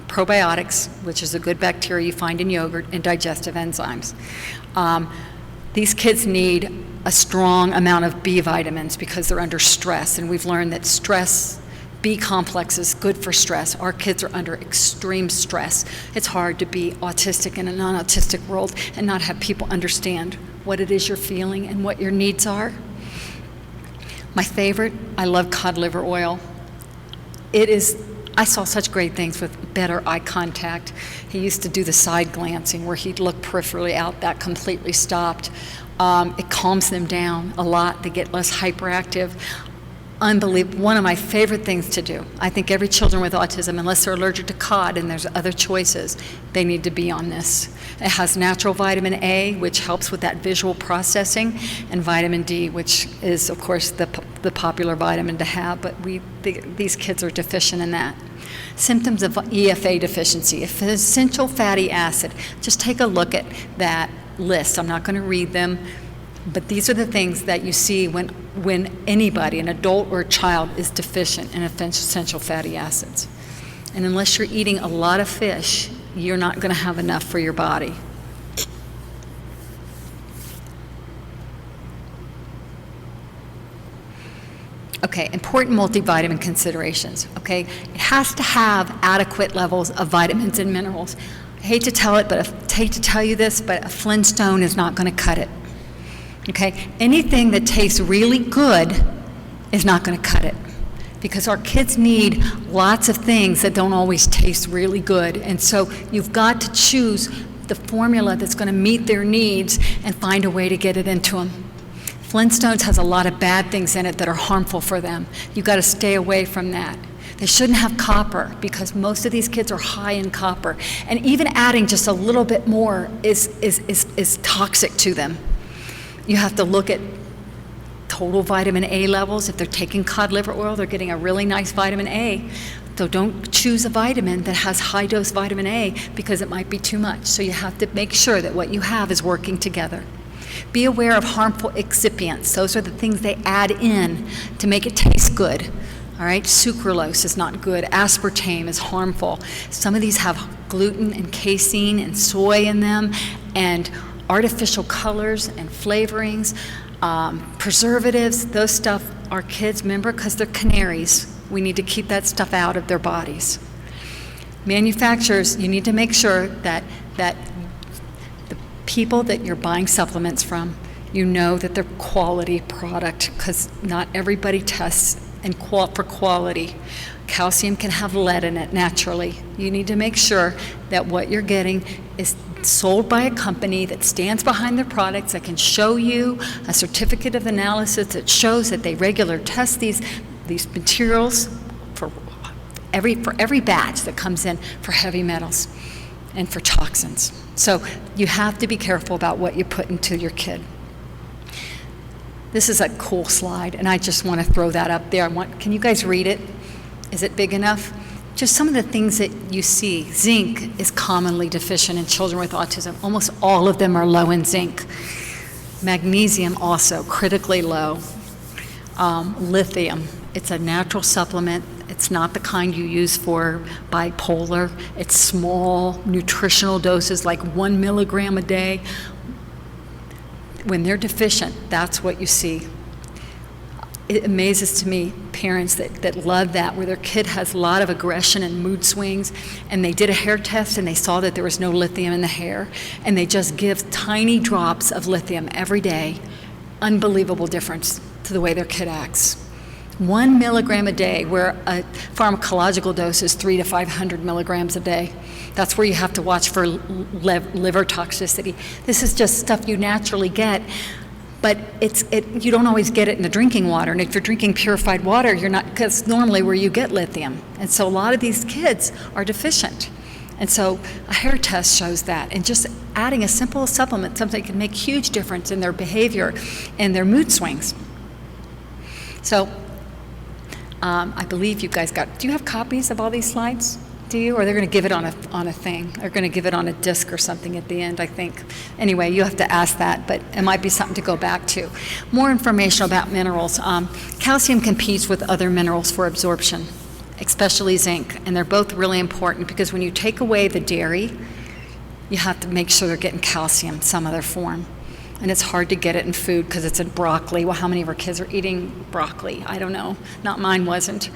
probiotics, which is a good bacteria you find in yogurt, and digestive enzymes. These kids need a strong amount of B vitamins because they're under stress, and we've learned that stress, B complex, is good for stress. Our kids are under extreme stress. It's hard to be autistic in a non-autistic world and not have people understand what it is you're feeling and what your needs are. My favorite, I love cod liver oil. I saw such great things with better eye contact. He used to do the side glancing where he'd look peripherally out. That completely stopped. It calms them down a lot. They get less hyperactive. Unbelievable. One of my favorite things to do. I think every children with autism, unless they're allergic to cod and there's other choices, they need to be on this. It has natural vitamin A, which helps with that visual processing, and vitamin D, which is, of course, the popular vitamin to have, but these kids are deficient in that. Symptoms of EFA deficiency, essential fatty acid. Just take a look at that list. I'm not going to read them, but these are the things that you see when anybody, an adult or a child, is deficient in essential fatty acids. And unless you're eating a lot of fish, you're not going to have enough for your body. Okay, important multivitamin considerations, okay? It has to have adequate levels of vitamins and minerals. I hate to tell you this, but a Flintstone is not going to cut it. Okay, anything that tastes really good is not going to cut it, because our kids need lots of things that don't always taste really good, and so you've got to choose the formula that's going to meet their needs and find a way to get it into them. Flintstones has a lot of bad things in it that are harmful for them. You've got to stay away from that. They shouldn't have copper, because most of these kids are high in copper, and even adding just a little bit more is toxic to them. You have to look at total vitamin A levels. If they're taking cod liver oil, they're getting a really nice vitamin A. So don't choose a vitamin that has high dose vitamin A because it might be too much. So you have to make sure that what you have is working together. Be aware of harmful excipients. Those are the things they add in to make it taste good. All right, sucralose is not good. Aspartame is harmful. Some of these have gluten and casein and soy in them, and artificial colors and flavorings, preservatives. Those stuff our kids, remember, because they're canaries. We need to keep that stuff out of their bodies. Manufacturers, you need to make sure that the people that you're buying supplements from, you know that they're quality product, because not everybody tests and for quality. Calcium can have lead in it naturally. You need to make sure that what you're getting is sold by a company that stands behind their products, that can show you a certificate of analysis that shows that they regularly test these materials for every batch that comes in for heavy metals and for toxins. So you have to be careful about what you put into your kid. This is a cool slide, and I just want to throw that up there. Can you guys read it? Is it big enough? Just some of the things that you see. Zinc is commonly deficient in children with autism. Almost all of them are low in zinc. Magnesium also, critically low. Lithium, it's a natural supplement. It's not the kind you use for bipolar. It's small nutritional doses, like 1 milligram a day. When they're deficient, that's what you see. It amazes to me parents that love that, where their kid has a lot of aggression and mood swings, and they did a hair test and they saw that there was no lithium in the hair, and they just give tiny drops of lithium every day. Unbelievable difference to the way their kid acts. 1 milligram a day, where a pharmacological dose is 300 to 500 milligrams a day. That's where you have to watch for liver toxicity. This is just stuff you naturally get, but you don't always get it in the drinking water. And if you're drinking purified water, you're not, because normally where you get lithium. And so a lot of these kids are deficient. And so a hair test shows that. And just adding a simple supplement, something that can make huge difference in their behavior and their mood swings. So I believe you guys do you have copies of all these slides? Do you? Or they're going to give it on a thing. They're going to give it on a disc or something at the end, I think. Anyway, you have to ask that, but it might be something to go back to. More information about minerals. Calcium competes with other minerals for absorption, especially zinc, and they're both really important because when you take away the dairy, you have to make sure they're getting calcium some other form. And it's hard to get it in food because it's in broccoli. Well, how many of our kids are eating broccoli? I don't know. Not mine wasn't.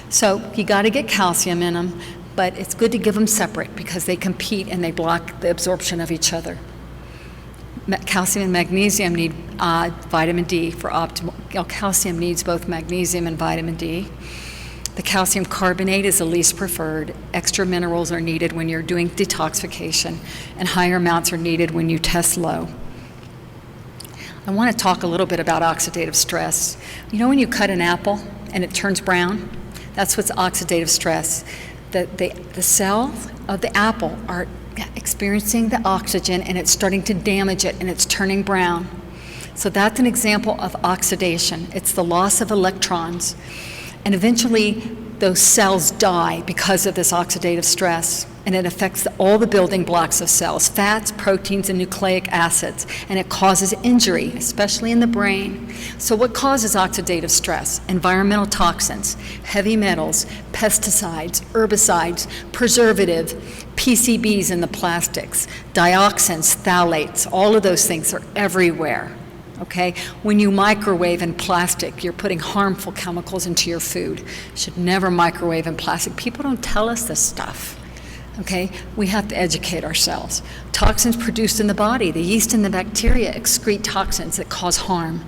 So you got to get calcium in them, but it's good to give them separate because they compete and they block the absorption of each other. Calcium and magnesium need vitamin D for optimal. Calcium needs both magnesium and vitamin D. The calcium carbonate is the least preferred. Extra minerals are needed when you're doing detoxification, and higher amounts are needed when you test low. I want to talk a little bit about oxidative stress. You know when you cut an apple and it turns brown? That's what's oxidative stress. The cells of the apple are experiencing the oxygen and it's starting to damage it and it's turning brown. So that's an example of oxidation. It's the loss of electrons. And eventually those cells die because of this oxidative stress. And it affects all the building blocks of cells, fats, proteins, and nucleic acids. And it causes injury, especially in the brain. So what causes oxidative stress? Environmental toxins, heavy metals, pesticides, herbicides, preservative, PCBs in the plastics, dioxins, phthalates, all of those things are everywhere. Okay? When you microwave in plastic, you're putting harmful chemicals into your food. You should never microwave in plastic. People don't tell us this stuff. Okay, we have to educate ourselves. Toxins produced in the body, the yeast and the bacteria excrete toxins that cause harm.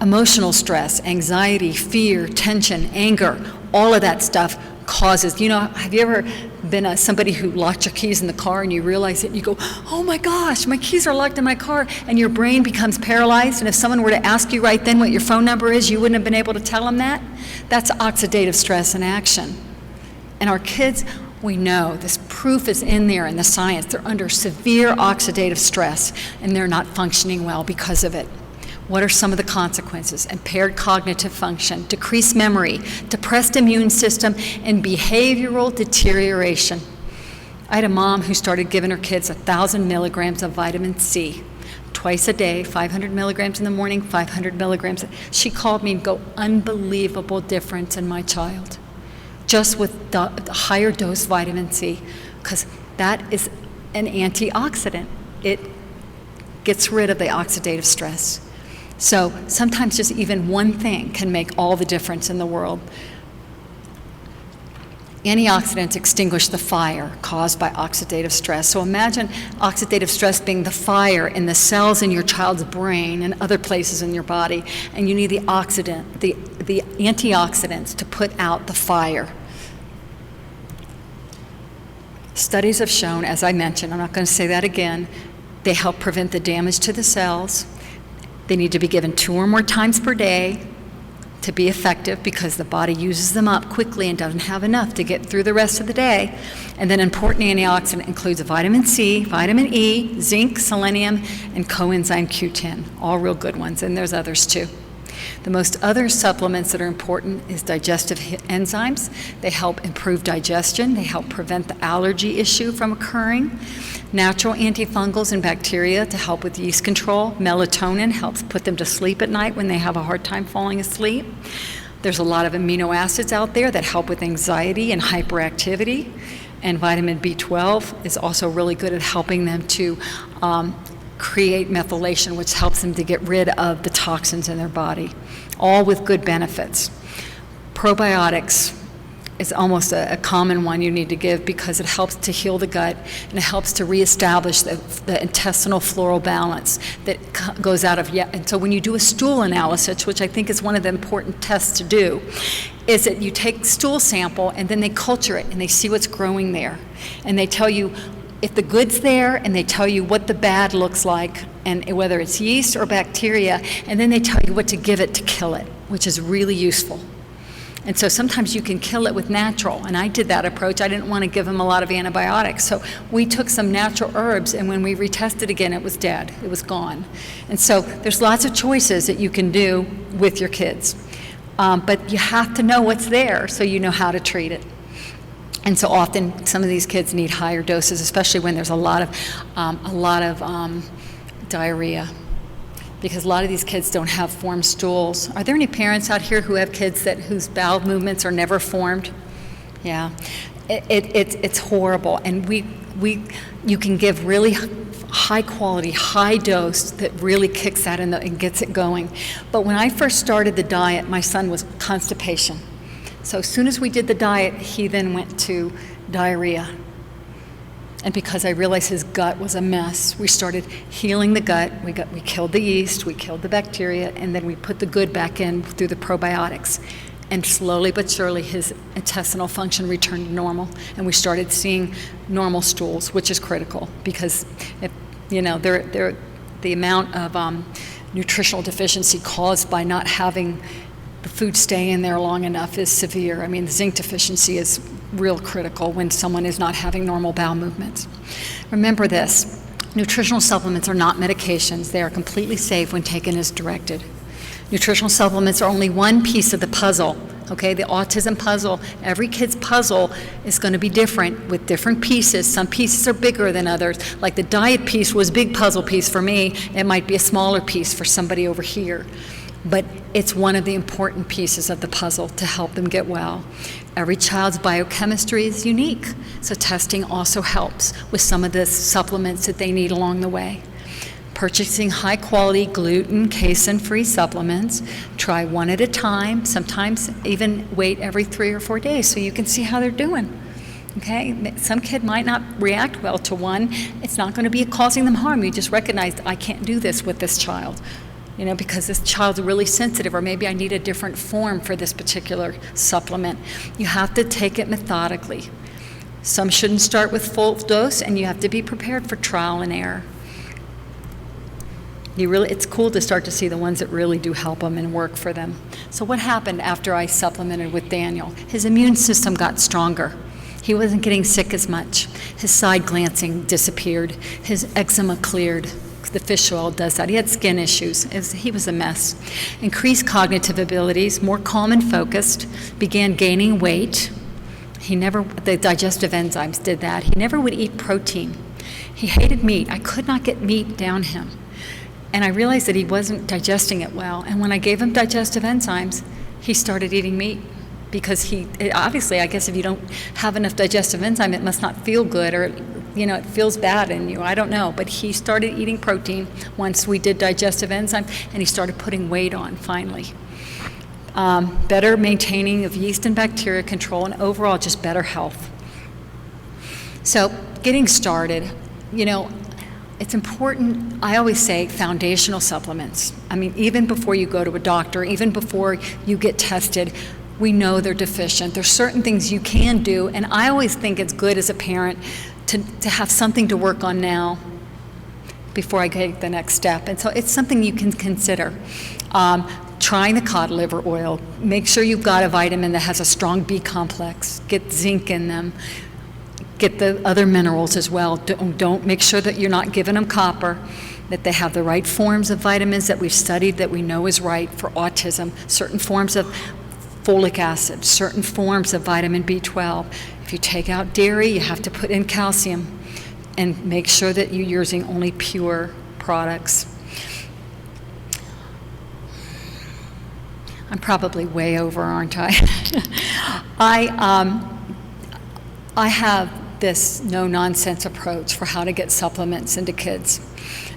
Emotional stress, anxiety, fear, tension, anger, all of that stuff causes, have you ever been somebody who locked your keys in the car and you realize it and you go, oh my gosh, my keys are locked in my car, and your brain becomes paralyzed, and if someone were to ask you right then what your phone number is, you wouldn't have been able to tell them that? That's oxidative stress in action. And our kids, we know, this proof is in there in the science. They're under severe oxidative stress and they're not functioning well because of it. What are some of the consequences? Impaired cognitive function, decreased memory, depressed immune system, and behavioral deterioration. I had a mom who started giving her kids 1,000 milligrams of vitamin C twice a day, 500 milligrams in the morning, 500 milligrams. She called me and go, unbelievable difference in my child, just with the higher dose vitamin C, because that is an antioxidant. It gets rid of the oxidative stress. So sometimes just even one thing can make all the difference in the world. Antioxidants extinguish the fire caused by oxidative stress. So imagine oxidative stress being the fire in the cells in your child's brain and other places in your body, and you need the antioxidants to put out the fire. Studies have shown, as I mentioned, I'm not going to say that again, they help prevent the damage to the cells. They need to be given 2 or more times per day to be effective, because the body uses them up quickly and doesn't have enough to get through the rest of the day. And then important antioxidant includes vitamin C, vitamin E, zinc, selenium, and coenzyme Q10, all real good ones, and there's others too. The most other supplements that are important is digestive enzymes. They help improve digestion. They help prevent the allergy issue from occurring. Natural antifungals and bacteria to help with yeast control. Melatonin helps put them to sleep at night when they have a hard time falling asleep. There's a lot of amino acids out there that help with anxiety and hyperactivity. And vitamin B12 is also really good at helping them to create methylation, which helps them to get rid of the toxins in their body, all with good benefits. Probiotics is almost a common one you need to give, because it helps to heal the gut and it helps to reestablish the intestinal floral balance that goes out of, and so when you do a stool analysis, which I think is one of the important tests to do, is that you take stool sample and then they culture it and they see what's growing there, and they tell you if the good's there, and they tell you what the bad looks like, and whether it's yeast or bacteria, and then they tell you what to give it to kill it, which is really useful. And so sometimes you can kill it with natural, and I did that approach. I didn't want to give them a lot of antibiotics, so we took some natural herbs, and when we retested again, it was dead. It was gone. And so there's lots of choices that you can do with your kids, but you have to know what's there so you know how to treat it. And so often, some of these kids need higher doses, especially when there's a lot of diarrhea, because a lot of these kids don't have formed stools. Are there any parents out here who have kids whose bowel movements are never formed? Yeah, it's horrible, and you can give really high quality, high dose that really kicks that and gets it going. But when I first started the diet, my son was constipation. So as soon as we did the diet, he then went to diarrhea. And because I realized his gut was a mess, we started healing the gut. We killed the yeast, we killed the bacteria, and then we put the good back in through the probiotics. And slowly but surely, his intestinal function returned to normal, and we started seeing normal stools, which is critical, because the amount of nutritional deficiency caused by not having the food stay in there long enough is severe. I mean, the zinc deficiency is real critical when someone is not having normal bowel movements. Remember this, nutritional supplements are not medications. They are completely safe when taken as directed. Nutritional supplements are only one piece of the puzzle, okay? The autism puzzle, every kid's puzzle is going to be different with different pieces. Some pieces are bigger than others. Like the diet piece was a big puzzle piece for me. It might be a smaller piece for somebody over here. But it's one of the important pieces of the puzzle to help them get well. Every child's biochemistry is unique, so testing also helps with some of the supplements that they need along the way. Purchasing high-quality gluten, casein-free supplements, try one at a time, sometimes even wait every 3 or 4 days so you can see how they're doing. Okay, some kid might not react well to one. It's not going to be causing them harm. You just recognize, I can't do this with this child. Because this child's really sensitive, or maybe I need a different form for this particular supplement. You have to take it methodically. Some shouldn't start with full dose, and you have to be prepared for trial and error. It's cool to start to see the ones that really do help them and work for them. So what happened after I supplemented with Daniel? His immune system got stronger. He wasn't getting sick as much. His side glancing disappeared. His eczema cleared. the fish oil does that. He had skin issues. He was a mess. Increased cognitive abilities, more calm and focused, began gaining weight. The digestive enzymes did that. He never would eat protein. He hated meat. I could not get meat down him. And I realized that he wasn't digesting it well. And when I gave him digestive enzymes, he started eating meat. Because obviously, I guess if you don't have enough digestive enzyme, it must not feel good, or, it feels bad in you. I don't know. But he started eating protein once we did digestive enzyme, and he started putting weight on finally. Better maintaining of yeast and bacteria control, and overall just better health. So getting started, it's important. I always say foundational supplements. I mean, even before you go to a doctor, even before you get tested, we know they're deficient. There's certain things you can do, and I always think it's good as a parent to have something to work on now before I take the next step. And so it's something you can consider. Trying the cod liver oil. Make sure you've got a vitamin that has a strong B complex. Get zinc in them. Get the other minerals as well. Don't make sure that you're not giving them copper, that they have the right forms of vitamins that we've studied that we know is right for autism, certain forms of folic acid, certain forms of vitamin B12. If you take out dairy, you have to put in calcium, and make sure that you're using only pure products. I'm probably way over, aren't I? I have this no-nonsense approach for how to get supplements into kids,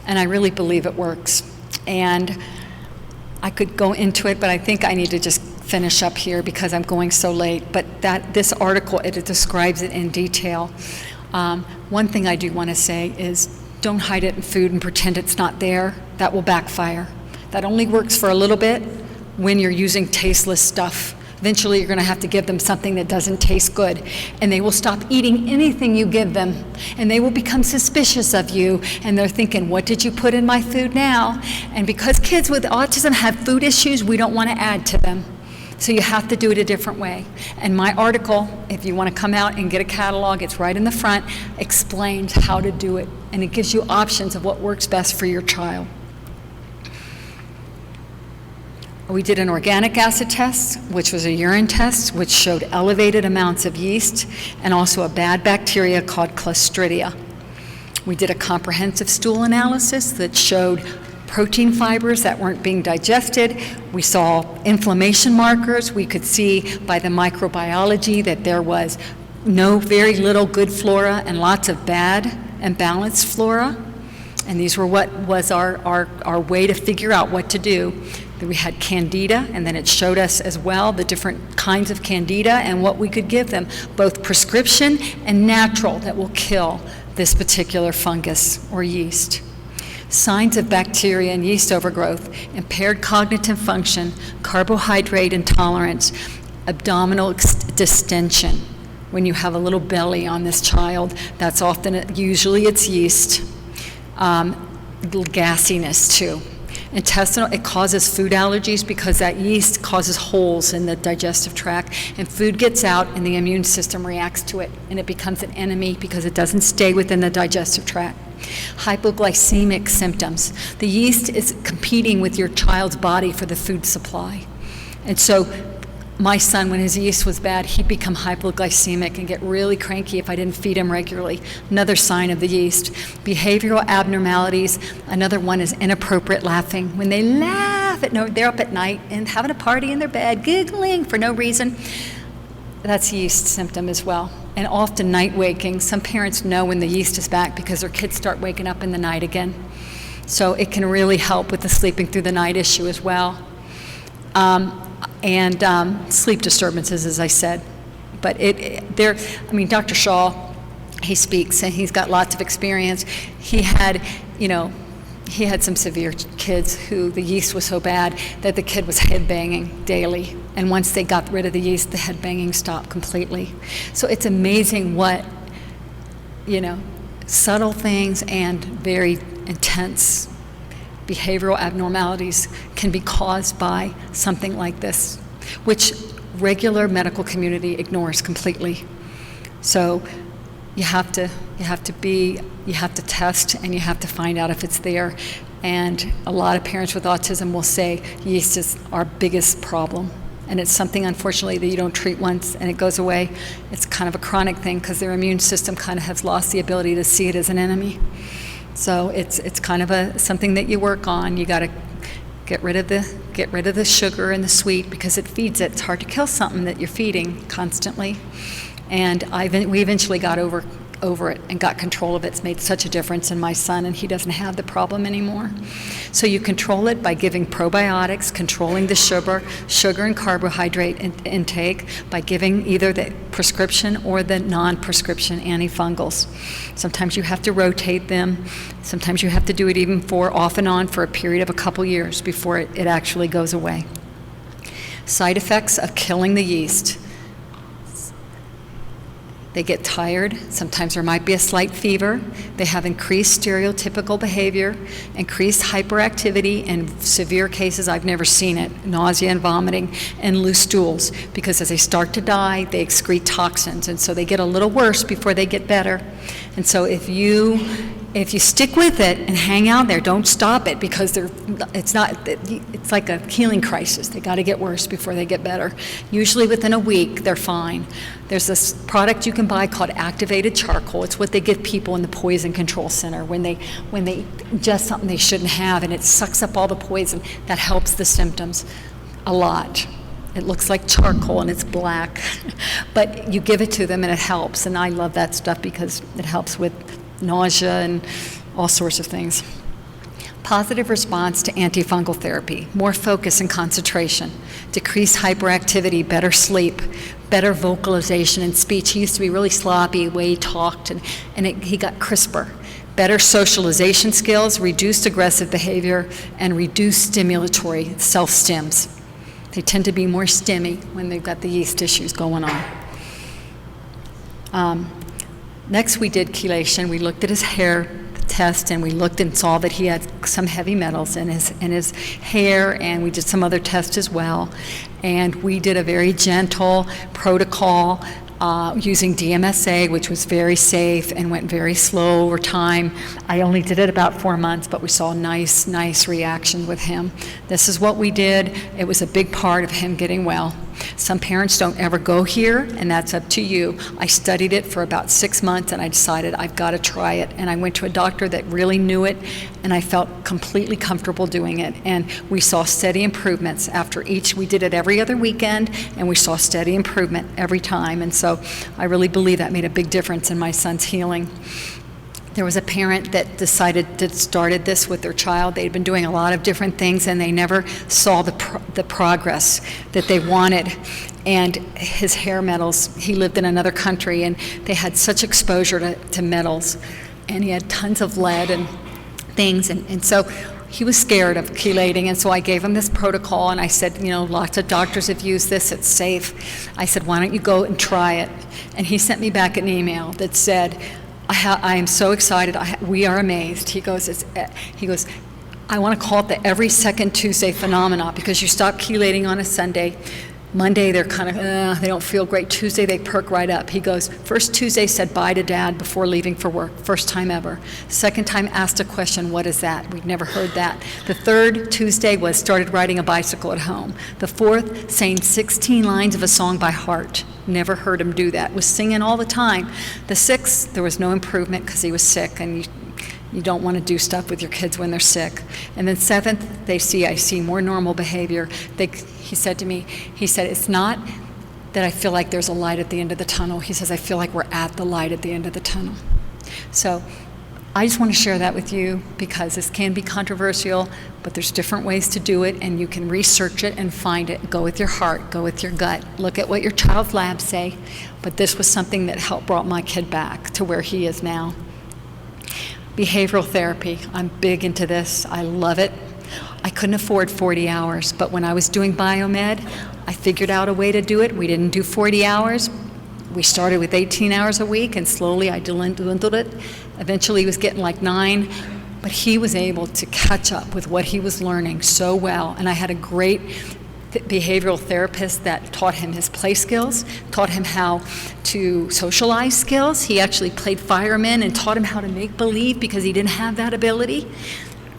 and I really believe it works. And I could go into it, but I think I need to just finish up here because I'm going so late. But this article, it describes it in detail. One thing I do want to say is don't hide it in food and pretend it's not there. That will backfire. That only works for a little bit when you're using tasteless stuff. Eventually you're going to have to give them something that doesn't taste good, and they will stop eating anything you give them, and they will become suspicious of you, and they're thinking, what did you put in my food now? And because kids with autism have food issues, we don't want to add to them. So you have to do it a different way. And my article, if you want to come out and get a catalog, it's right in the front, explains how to do it, and it gives you options of what works best for your child. We did an organic acid test, which was a urine test, which showed elevated amounts of yeast and also a bad bacteria called Clostridia. We did a comprehensive stool analysis that showed protein fibers that weren't being digested. We saw inflammation markers. We could see by the microbiology that there was very little good flora and lots of bad and balanced flora. And these were what was our way to figure out what to do. We had candida, and then it showed us as well the different kinds of candida and what we could give them, both prescription and natural, that will kill this particular fungus or yeast. Signs of bacteria and yeast overgrowth: impaired cognitive function, carbohydrate intolerance, abdominal distension. When you have a little belly on this child, that's usually it's yeast. Little gassiness too. Intestinal, it causes food allergies because that yeast causes holes in the digestive tract, and food gets out and the immune system reacts to it, and it becomes an enemy because it doesn't stay within the digestive tract. Hypoglycemic symptoms. The yeast is competing with your child's body for the food supply. And so my son, when his yeast was bad, he'd become hypoglycemic and get really cranky if I didn't feed him regularly. Another sign of the yeast. Behavioral abnormalities. Another one is inappropriate laughing. When they laugh, they're up at night and having a party in their bed, giggling for no reason. That's a yeast symptom as well. And often night waking. Some parents know when the yeast is back because their kids start waking up in the night again. So it can really help with the sleeping through the night issue as well. And sleep disturbances, as I said. But Dr. Shaw, he speaks, and he's got lots of experience. He had some severe kids who the yeast was so bad that the kid was head banging daily. And once they got rid of the yeast, the head banging stopped completely. So it's amazing what, subtle things and very intense behavioral abnormalities can be caused by something like this, which regular medical community ignores completely. So you have to be you have to test and you have to find out if it's there. And a lot of parents with autism will say yeast is our biggest problem. And it's something, unfortunately, that you don't treat once and it goes away. It's kind of a chronic thing because their immune system kind of has lost the ability to see it as an enemy. So it's kind of something that you work on. You got to get rid of the sugar and the sweet because it feeds it. It's hard to kill something that you're feeding constantly. And we eventually got over it and got control of it. It's made such a difference in my son, and he doesn't have the problem anymore. So you control it by giving probiotics, controlling the sugar and carbohydrate intake by giving either the prescription or the non-prescription antifungals. Sometimes you have to rotate them. Sometimes you have to do it even off and on for a period of a couple years before it actually goes away. Side effects of killing the yeast. They get tired. Sometimes there might be a slight fever. They have increased stereotypical behavior, increased hyperactivity, and severe cases, I've never seen it, nausea and vomiting, and loose stools. Because as they start to die, they excrete toxins, and so they get a little worse before they get better. And so if you stick with it and hang out there, don't stop it because it's like a healing crisis. They got to get worse before they get better. Usually within a week, they're fine. There's this product you can buy called activated charcoal. It's what they give people in the poison control center when they ingest something they shouldn't have, and it sucks up all the poison. That helps the symptoms a lot. It looks like charcoal and it's black, but you give it to them and it helps. And I love that stuff because it helps with nausea and all sorts of things. Positive response to antifungal therapy, more focus and concentration, decreased hyperactivity, better sleep, better vocalization and speech. He used to be really sloppy the way he talked, and he got crisper. Better socialization skills, reduced aggressive behavior, and reduced stimulatory self-stims. They tend to be more stimmy when they've got the yeast issues going on. Next, we did chelation. We looked at his hair test, and we looked and saw that he had some heavy metals in his hair, and we did some other tests as well. And we did a very gentle protocol using DMSA, which was very safe and went very slow over time. I only did it about 4 months, but we saw nice reaction with him. This is what we did. It was a big part of him getting well. Some parents don't ever go here, and that's up to you. I studied it for about 6 months, and I decided I've got to try it. And I went to a doctor that really knew it, and I felt completely comfortable doing it. And we saw steady improvements after each. We did it every other weekend, and we saw steady improvement every time. And so I really believe that made a big difference in my son's healing. There was a parent that started this with their child. They'd been doing a lot of different things, and they never saw the progress that they wanted. And his hair metals, he lived in another country, and they had such exposure to metals, and he had tons of lead and things, and so he was scared of chelating, and so I gave him this protocol, and I said, lots of doctors have used this, it's safe. I said, why don't you go and try it? And he sent me back an email that said, I am so excited. We are amazed. He goes, I want to call it the every second Tuesday phenomenon because you stop chelating on a Sunday. Monday, they're kind of, they don't feel great. Tuesday, they perk right up. He goes, first Tuesday said bye to Dad before leaving for work. First time ever. Second time asked a question, what is that? We'd never heard that. The third Tuesday was started riding a bicycle at home. The fourth, saying 16 lines of a song by heart. Never heard him do that. Was singing all the time. The sixth, there was no improvement because he was sick, and you don't want to do stuff with your kids when they're sick. And then seventh, I see more normal behavior. He said to me, it's not that I feel like there's a light at the end of the tunnel. He says, I feel like we're at the light at the end of the tunnel. So I just want to share that with you because this can be controversial, but there's different ways to do it, and you can research it and find it. Go with your heart, go with your gut. Look at what your child's labs say. But this was something that brought my kid back to where he is now. Behavioral therapy, I'm big into this. I love it. I couldn't afford 40 hours, but when I was doing biomed, I figured out a way to do it. We didn't do 40 hours. We started with 18 hours a week, and slowly I dwindled it. Eventually he was getting like 9, but he was able to catch up with what he was learning so well, and I had a great behavioral therapist that taught him his play skills, taught him how to socialize skills. He actually played fireman and taught him how to make believe because he didn't have that ability.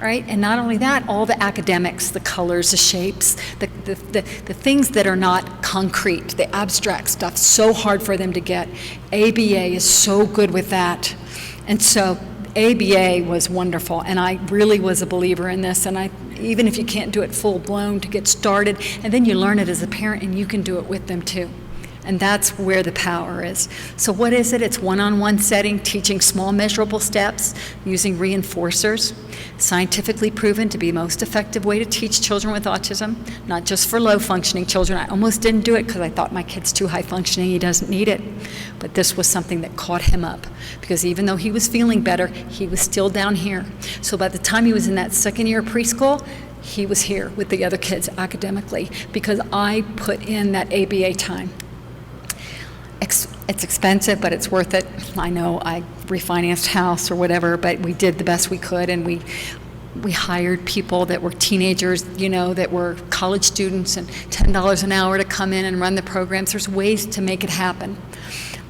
Right? And not only that, all the academics, the colors, the shapes, the things that are not concrete, the abstract stuff, so hard for them to get. ABA is so good with that. And so ABA was wonderful, and I really was a believer in this, and even if you can't do it full blown, to get started, and then you learn it as a parent and you can do it with them too. And that's where the power is. So what is it? It's one-on-one setting, teaching small measurable steps, using reinforcers, scientifically proven to be the most effective way to teach children with autism, not just for low-functioning children. I almost didn't do it because I thought my kid's too high-functioning, he doesn't need it. But this was something that caught him up, because even though he was feeling better, he was still down here. So by the time he was in that second year of preschool, he was here with the other kids academically, because I put in that ABA time. It's expensive, but it's worth it. I know I refinanced house or whatever, but we did the best we could, and we hired people that were teenagers, that were college students, and $10 an hour to come in and run the programs. There's ways to make it happen.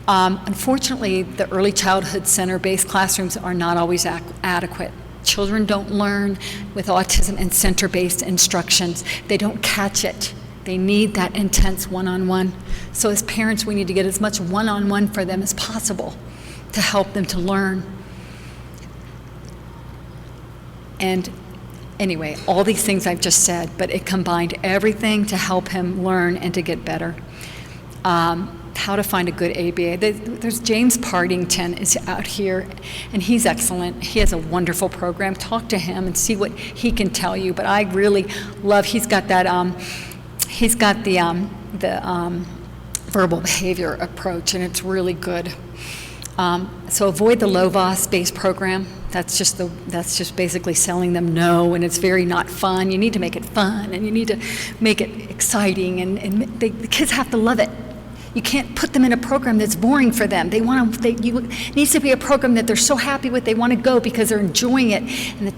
Unfortunately, the early childhood center-based classrooms are not always adequate. Children don't learn with autism in center-based instructions. They don't catch it. They need that intense one-on-one. So as parents, we need to get as much one-on-one for them as possible to help them to learn. And anyway, all these things I've just said, but it combined everything to help him learn and to get better. How to find a good ABA. There's James Partington is out here, and he's excellent. He has a wonderful program. Talk to him and see what he can tell you. But I really love, he's got that, he's got the verbal behavior approach, and it's really good. So avoid the low VOS-based program. That's just basically selling them no, and it's very not fun. You need to make it fun, and you need to make it exciting, and the kids have to love it. You can't put them in a program that's boring for them. It needs to be a program that they're so happy with, they want to go because they're enjoying it, and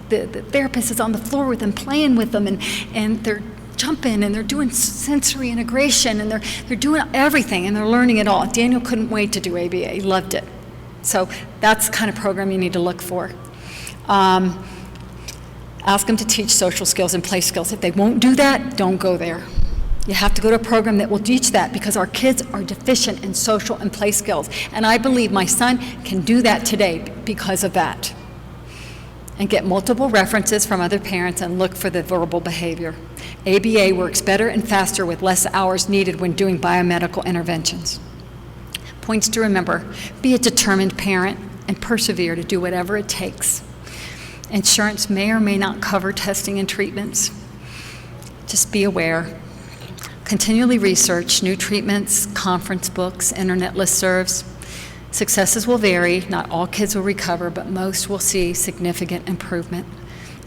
the therapist is on the floor with them, playing with them, and they're jumping, and they're doing sensory integration, and they're doing everything, and they're learning it all. Daniel couldn't wait to do ABA. He loved it. So that's the kind of program you need to look for. Ask them to teach social skills and play skills. If they won't do that, don't go there. You have to go to a program that will teach that, because our kids are deficient in social and play skills. And I believe my son can do that today because of that. And get multiple references from other parents and look for the verbal behavior. ABA works better and faster with less hours needed when doing biomedical interventions. Points to remember: be a determined parent and persevere to do whatever it takes. Insurance may or may not cover testing and treatments. Just be aware. Continually research new treatments, conference books, internet listservs. Successes will vary. Not all kids will recover, but most will see significant improvement,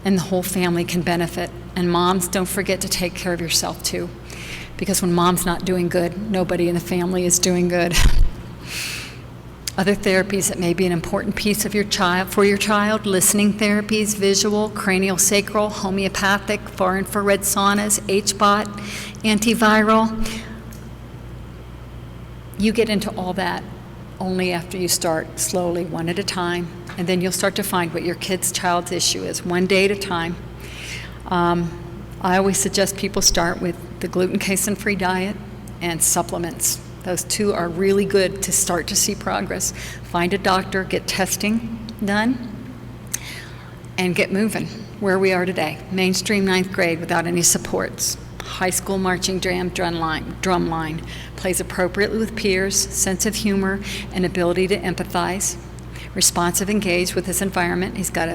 and the whole family can benefit. And moms, don't forget to take care of yourself too, because when mom's not doing good, nobody in the family is doing good. Other therapies that may be an important piece of for your child: listening therapies, visual, cranial sacral, homeopathic, far infrared saunas, HBOT, antiviral. You get into all that only after you start slowly, one at a time, and then you'll start to find what your child's issue is, one day at a time. I always suggest people start with the gluten, casein-free diet and supplements. Those two are really good to start to see progress. Find a doctor, get testing done, and get moving. Where we are today, mainstream 9th grade without any supports. High school marching drum line, plays appropriately with peers, sense of humor, and ability to empathize. Responsive, engaged with his environment. He's got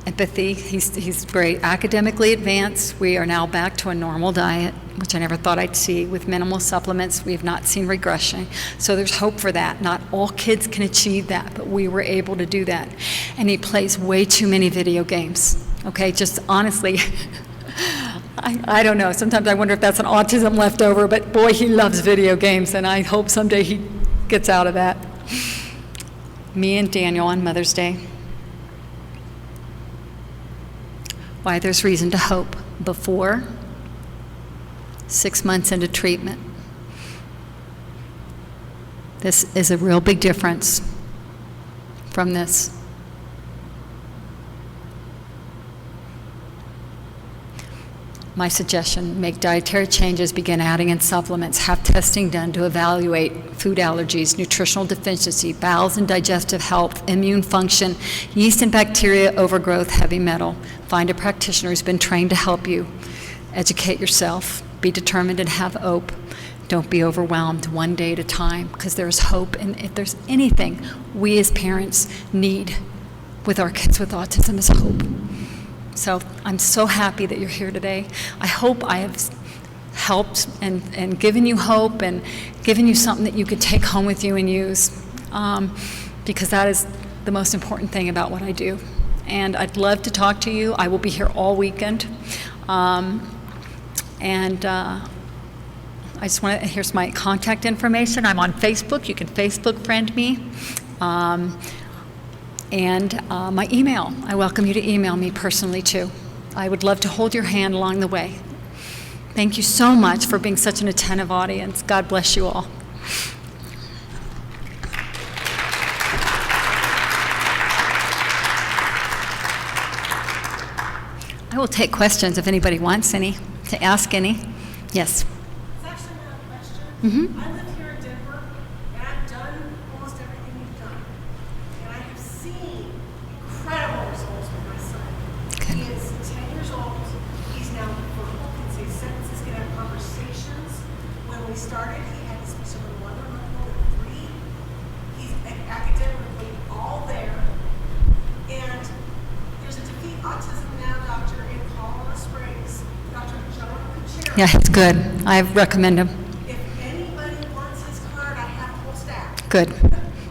empathy. He's very academically advanced. We are now back to a normal diet, which I never thought I'd see. With minimal supplements, we have not seen regression. So there's hope for that. Not all kids can achieve that, but we were able to do that. And he plays way too many video games. Okay, just honestly, I don't know. Sometimes I wonder if that's an autism leftover, but boy, he loves video games, and I hope someday he gets out of that. Me and Daniel on Mother's Day. Why there's reason to hope. Before, 6 months into treatment. This is a real big difference from this. My suggestion, make dietary changes, begin adding in supplements, have testing done to evaluate food allergies, nutritional deficiency, bowels and digestive health, immune function, yeast and bacteria overgrowth, heavy metal. Find a practitioner who's been trained to help you. Educate yourself, be determined and have hope. Don't be overwhelmed, one day at a time, because there's hope. And if there's anything we as parents need with our kids with autism is hope. So I'm so happy that you're here today. I hope I have helped and given you hope and given you something that you could take home with you and use, because that is the most important thing about what I do. And I'd love to talk to you. I will be here all weekend. I just want to, here's my contact information. I'm on Facebook. You can Facebook friend me. My email. I welcome you to email me personally too. I would love to hold your hand along the way. Thank you so much for being such an attentive audience. God bless you all. I will take questions if anybody wants any, to ask any. Yes. It's actually not a question. Mm-hmm. I live here in Denver, and I've done almost everything you've done. And I have seen incredible results with my son. Okay. He is 10 years old. He's now verbal, can say sentences, can have conversations. When we started, he had to speak to a 1-month-old and 3. He's academically all there. And there's a Defeat Autism Now doctor in Colorado Springs, Dr. John Kuchera. Yeah, it's good. I recommend him. If anybody wants his card, I have a whole stack. Good.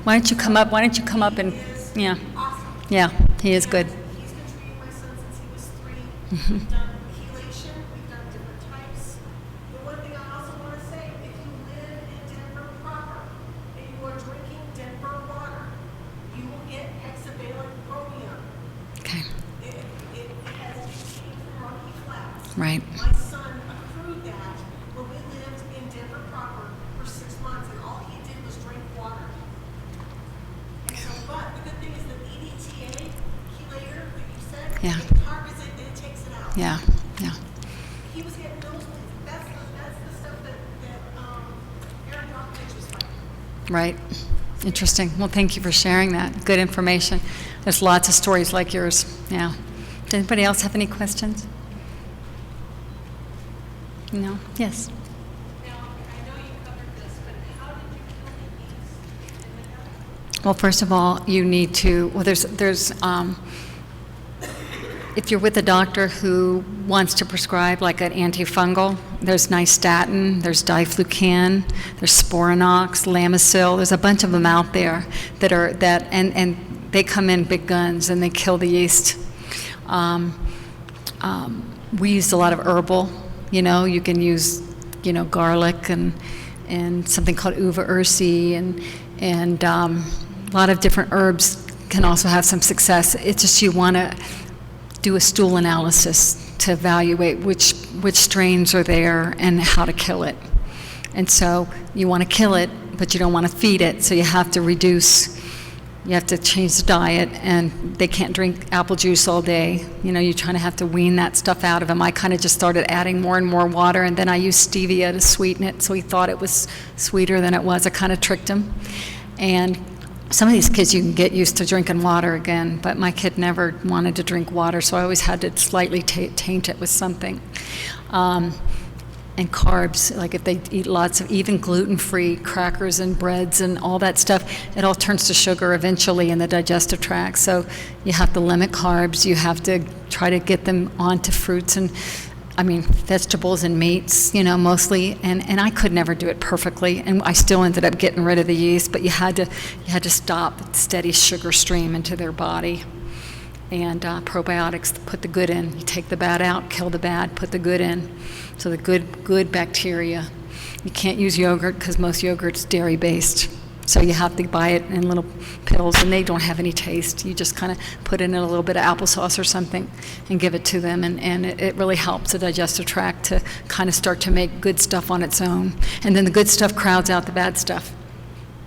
Why don't you come up? Why don't you come up and, He is yeah. awesome. Yeah, he is good. He's been treating my son since he was 3. Mhm. We've done chelation, we've done different types. The one thing I also want to say, if you live in Denver proper and you are drinking Denver water, you will get hexavalent chromium. Okay, It has changed from rocky flats. right. My son accrued that when we lived in Denver proper for 6 months, and all he did was drink water. And so, but the good thing is the EDTA chelator that you said, Yeah. it targets it and it takes it out. Yeah, yeah. He was getting nosebleeds. That's the stuff that Aaron Brockovich was fighting. Right. Interesting. Well, thank you for sharing that. Good information. There's lots of stories like yours. Yeah. Does anybody else have any questions? No? Yes. Now, I know you covered this, but how did you kill the yeast in the gut? Well, first of all, you need to, well, there's if you're with a doctor who wants to prescribe like an antifungal, there's nystatin, there's diflucan, there's Sporanox, Lamisil, there's a bunch of them out there and they come in big guns and they kill the yeast. We used a lot of herbal, you can use, garlic and something called uva ursi and a lot of different herbs can also have some success. It's just you want to do a stool analysis to evaluate which strains are there and how to kill it. And so you want to kill it, but you don't want to feed it, so you have to reduce. You have to change the diet, and they can't drink apple juice all day. You kind of have to wean that stuff out of them. I kind of just started adding more and more water, and then I used stevia to sweeten it, so he thought it was sweeter than it was. I kind of tricked him. And some of these kids, you can get used to drinking water again, but my kid never wanted to drink water, so I always had to slightly taint it with something. And carbs, like if they eat lots of even gluten-free crackers and breads and all that stuff, it all turns to sugar eventually in the digestive tract. So you have to limit carbs. You have to try to get them onto fruits and, vegetables and meats, mostly. And I could never do it perfectly, and I still ended up getting rid of the yeast. But you had to stop the steady sugar stream into their body. And probiotics, put the good in. You take the bad out, kill the bad, put the good in. So the good bacteria. You can't use yogurt because most yogurt's dairy-based. So you have to buy it in little pills, and they don't have any taste. You just kind of put in a little bit of applesauce or something and give it to them, and it really helps the digestive tract to kind of start to make good stuff on its own. And then the good stuff crowds out the bad stuff.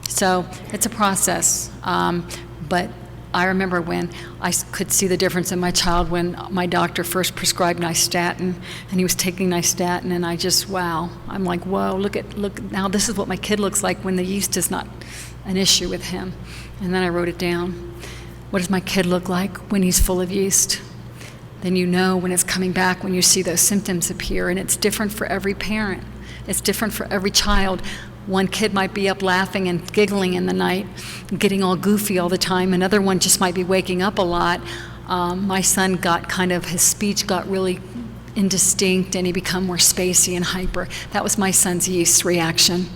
So it's a process, but I remember when I could see the difference in my child when my doctor first prescribed nystatin, and he was taking nystatin, and I just, wow. I'm like, whoa, look, now this is what my kid looks like when the yeast is not an issue with him. And then I wrote it down. What does my kid look like when he's full of yeast? Then you know when it's coming back, when you see those symptoms appear, and it's different for every parent. It's different for every child. One kid might be up laughing and giggling in the night, getting all goofy all the time. Another one just might be waking up a lot. My son got his speech got really indistinct, and he became more spacey and hyper. That was my son's yeast reaction.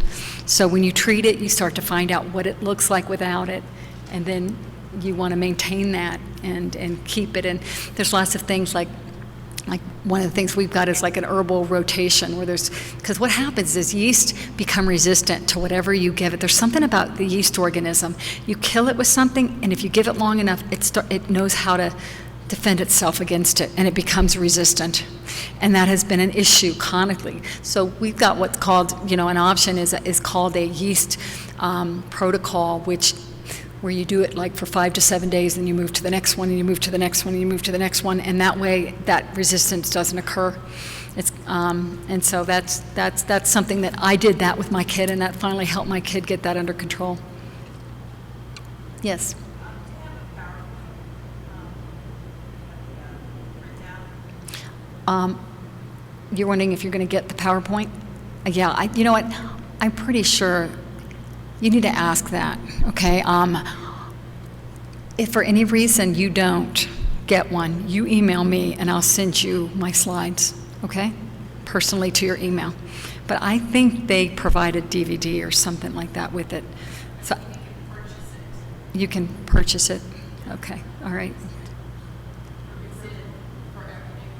So when you treat it, you start to find out what it looks like without it, and then you want to maintain that and keep it. And there's lots of things like one of the things we've got is like an herbal rotation where because what happens is yeast become resistant to whatever you give it. There's something about the yeast organism. You kill it with something, and if you give it long enough, it knows how to defend itself against it, and it becomes resistant. And that has been an issue chronically. So we've got what's called, an option is called a yeast protocol, where you do it like for 5 to 7 days, and you move to the next one, and you move to the next one, and you move to the next one, and that way that resistance doesn't occur. And so that's something that I did that with my kid, and that finally helped my kid get that under control. Yes. You're wondering if you're going to get the PowerPoint? Yeah, you know what? I'm pretty sure you need to ask that, okay? If for any reason you don't get one, you email me and I'll send you my slides, okay? Personally to your email. But I think they provide a DVD or something like that with it. So you can purchase it. Okay, all right.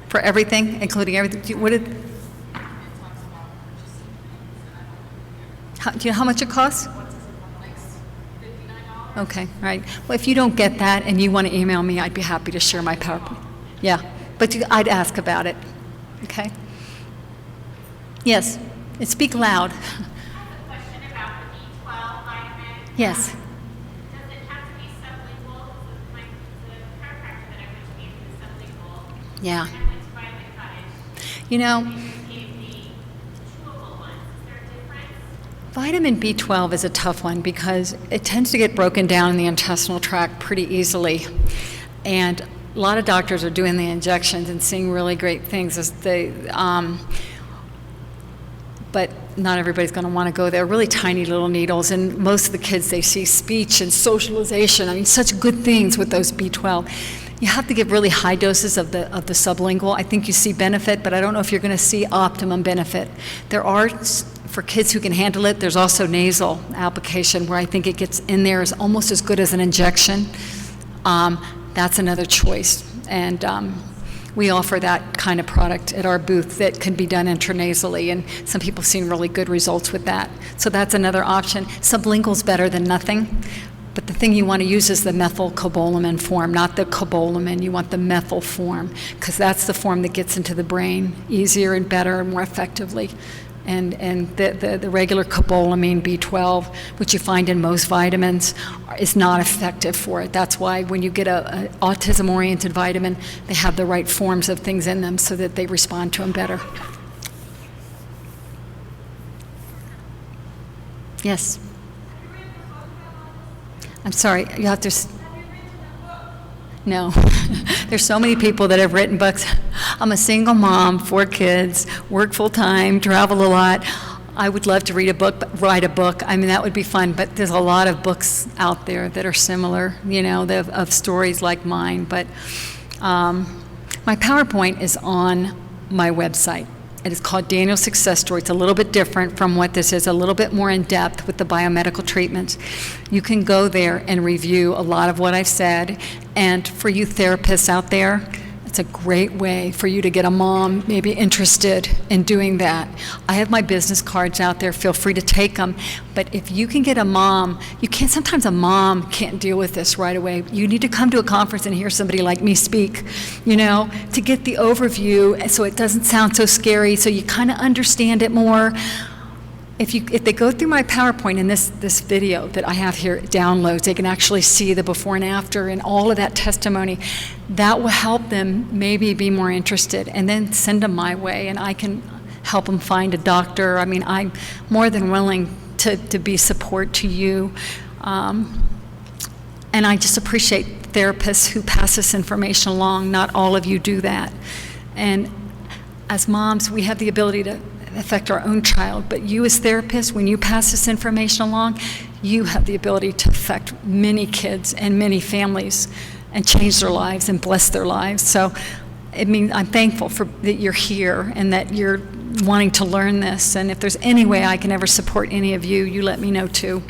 For everything, including everything. What did? Do you know how much it costs? Okay, all right. Well, if you don't get that and you want to email me, I'd be happy to share my PowerPoint. Yeah, but I'd ask about it. Okay. Yes. And speak loud. I have a question about the B12 vitamin. Yes. Does it have to be sublingual? Like the chiropractor that I went to gave me the sublingual. Yeah. And I went to Vitamin Cottage. You know, They gave me chewable ones. Is there a difference? vitamin B12 is a tough one because it tends to get broken down in the intestinal tract pretty easily. And a lot of doctors are doing the injections and seeing really great things as but not everybody's going to want to go there. Really tiny little needles, and most of the kids, they see speech and socialization. I mean, such good things with those B12. You have to give really high doses of the sublingual. I think you see benefit, but I don't know if you're going to see optimum benefit. There are, for kids who can handle it, there's also nasal application where I think it gets in there is almost as good as an injection. That's another choice. And we offer that kind of product at our booth that can be done intranasally, and some people have seen really good results with that. So that's another option. Sublingual's better than nothing, but the thing you want to use is the methylcobalamin form, not the cobalamin. You want the methyl form, because that's the form that gets into the brain easier and better and more effectively. And the regular cobalamin B12, which you find in most vitamins, is not effective for it. That's why when you get a autism-oriented vitamin, they have the right forms of things in them so that they respond to them better. Yes? I'm sorry, you have to... No. There's so many people that have written books. I'm a single mom, 4 kids, work full-time, travel a lot. I would love to write a book. I mean, that would be fun, but there's a lot of books out there that are similar, of stories like mine. But my PowerPoint is on my website. It is called Daniel's Success Story. It's a little bit different from what this is, a little bit more in depth with the biomedical treatments. You can go there and review a lot of what I've said. And for you therapists out there, It's a great way for you to get a mom maybe interested in doing that. I have my business cards out there. Feel free to take them. But if you can get a mom, sometimes a mom can't deal with this right away. You need to come to a conference and hear somebody like me speak, to get the overview so it doesn't sound so scary, so you kind of understand it more. If they go through my PowerPoint and this video that I have here downloads, they can actually see the before and after and all of that testimony. That will help them maybe be more interested, and then send them my way, and I can help them find a doctor. I mean, I'm more than willing to be support to you. And I just appreciate therapists who pass this information along. Not all of you do that. And as moms, we have the ability to affect our own child, but you as therapists, when you pass this information along, you have the ability to affect many kids and many families and change their lives and bless their lives. So, I'm thankful that you're here and that you're wanting to learn this, and if there's any way I can ever support any of you, you let me know too.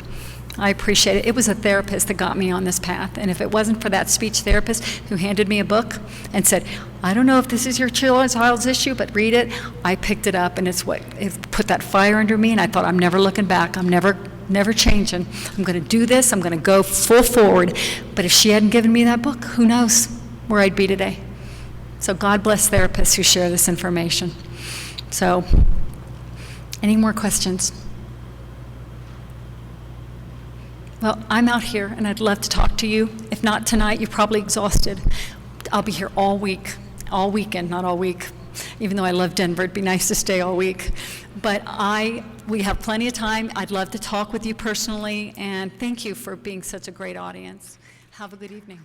I appreciate it. It was a therapist that got me on this path, and if it wasn't for that speech therapist who handed me a book and said, I don't know if this is your child's issue, but read it, I picked it up, and it put that fire under me, and I thought, I'm never looking back. I'm never changing. I'm going to do this. I'm going to go full forward. But if she hadn't given me that book, who knows where I'd be today. So God bless therapists who share this information. So, any more questions? Well, I'm out here, and I'd love to talk to you. If not tonight, you're probably exhausted. I'll be here all weekend, not all week. Even though I love Denver, it'd be nice to stay all week. But we have plenty of time. I'd love to talk with you personally, and thank you for being such a great audience. Have a good evening.